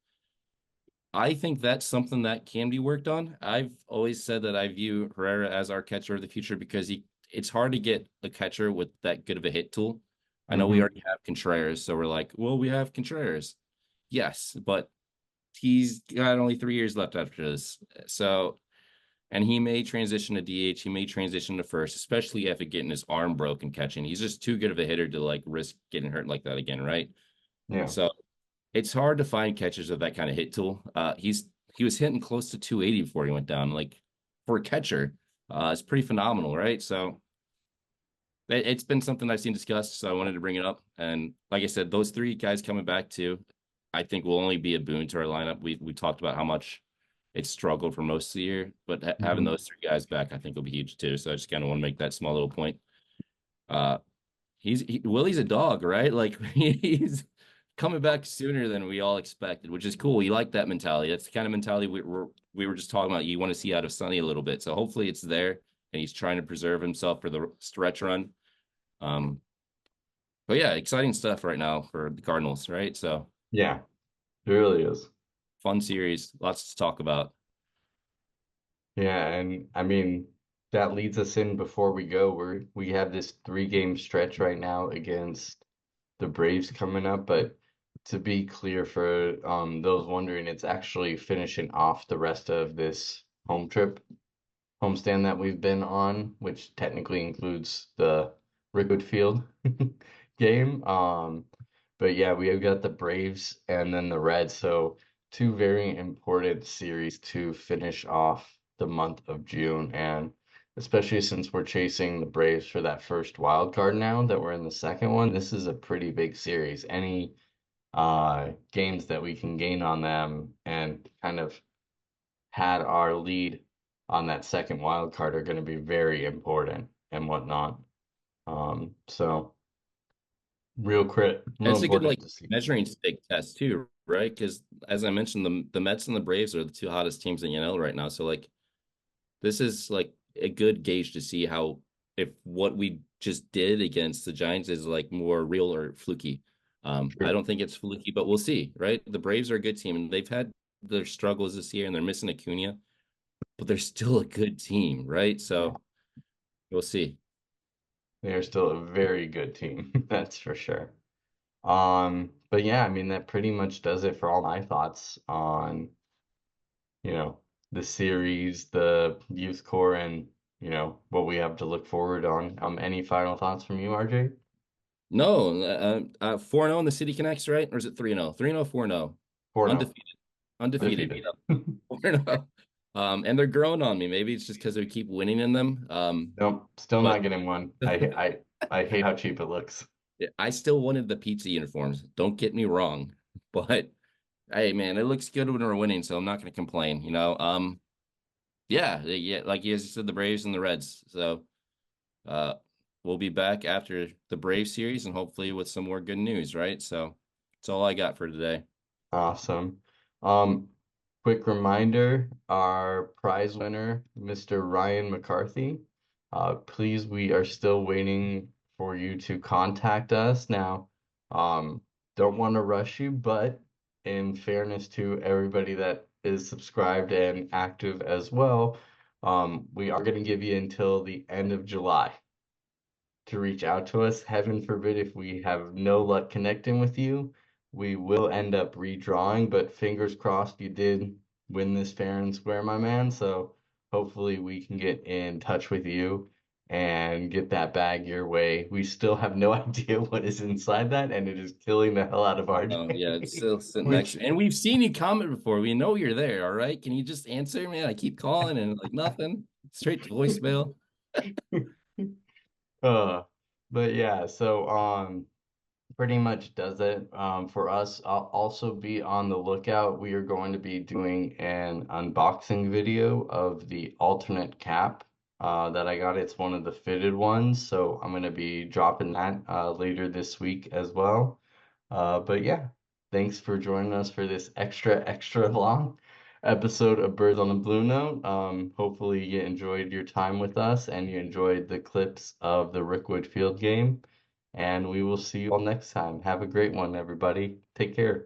I think that's something that can be worked on. I've always said that I view Herrera as our catcher of the future because it's hard to get a catcher with that good of a hit tool. I know we Mhm. already have Contreras, so we're like, well, we have Contreras. Yes, but he's got only 3 years left after this. So, and he may transition to DH, he may transition to first, especially after getting his arm broken catching. He's just too good of a hitter to like risk getting hurt like that again, right? Yeah. So it's hard to find catchers of that kind of hit tool. He was hitting close to 280 before he went down. Like for a catcher, it's pretty phenomenal, right? So it's been something I've seen discussed, so I wanted to bring it up. And like I said, those three guys coming back too, I think will only be a boon to our lineup. We talked about how much it struggled for most of the year, but having Mhm. those three guys back, I think will be huge too. So I just kind of want to make that small little point. Uh, Willie's a dog, right? Like he's coming back sooner than we all expected, which is cool. We like that mentality. That's the kind of mentality we were just talking about. You want to see out of Sonny a little bit. So hopefully it's there, and he's trying to preserve himself for the stretch run. But yeah, exciting stuff right now for the Cardinals, right? So Yeah, it really is. fun series, lots to talk about. Yeah, and I mean that leads us in before we go. We have this 3 game stretch right now against the Braves coming up, but to be clear for those wondering, it's actually finishing off the rest of this homestand that we've been on, which technically includes the Rickwood Field game. But yeah, we have got the Braves and then the Reds, so 2 very important series to finish off the month of June, and especially since we're chasing the Braves for that first wild card now that we're in the second one, this is a pretty big series. Any games that we can gain on them and kind of had our lead on that second wild card are going to be very important and whatnot. So real It's a good important like to see. measuring stick test too, right? Because as I mentioned, the Mets and the Braves are the two hottest teams in the NL right now. So like this is like a good gauge to see how if what we just did against the Giants is like more real or fluky. I True. don't think it's fluky, but we'll see, right? The Braves are a good team, and they've had their struggles this year, and they're missing Acuna, but they're still a good team, right? Yeah, So we'll see. they are still a very good team, that's for sure. But yeah, I mean that pretty much does it for all my thoughts on, you know, the series, the youth core, and what we have to look forward on. Any final thoughts from you, RJ? No, 4-0 in the City Connects, right? Or is it 3-0? 3-0, 4-0. 4-0. Undefeated. Undefeated. Defeated. Beat up 4-0. And they're growing on me. Maybe it's just because they keep winning in them. Nope, still But not getting one. I hate how cheap it looks. I still wanted the pizza uniforms. Don't get me wrong. But hey, man, it looks good when we're winning, so I'm not going to complain. Yeah, like you said, the Braves and the Reds. So uh, we'll be back after the Brave series and hopefully with some more good news, right? So that's all I got for today. Awesome. Quick reminder, our prize winner, Mr. Ryan McCarthy. Please, we are still waiting for you to contact us. Now, don't want to rush you, but in fairness to everybody that is subscribed and active as well, we are going to give you until the end of July to reach out to us. Heaven forbid if we have no luck connecting with you, we will end up redrawing, but fingers crossed you did win this fair and square, my man. So hopefully we can get in touch with you and get that bag your way. We still have no idea what is inside that, and it is killing the hell out of our Oh yeah, it's still sitting Which- next. And we've seen you comment before. We know you're there. All right, can you just answer, man? I keep calling and like nothing. Straight to voicemail. But yeah, so pretty much does it for us. I'll also be on the lookout. We are going to be doing an unboxing video of the alternate cap that I got. It's one of the fitted ones, so I'm going to be dropping that later this week as well. But yeah, thanks for joining us for this extra long episode of Birds on the Blue Note. Hopefully you enjoyed your time with us and you enjoyed the clips of the Rickwood Field game. And we will see you all next time. Have a great one, everybody. Take care.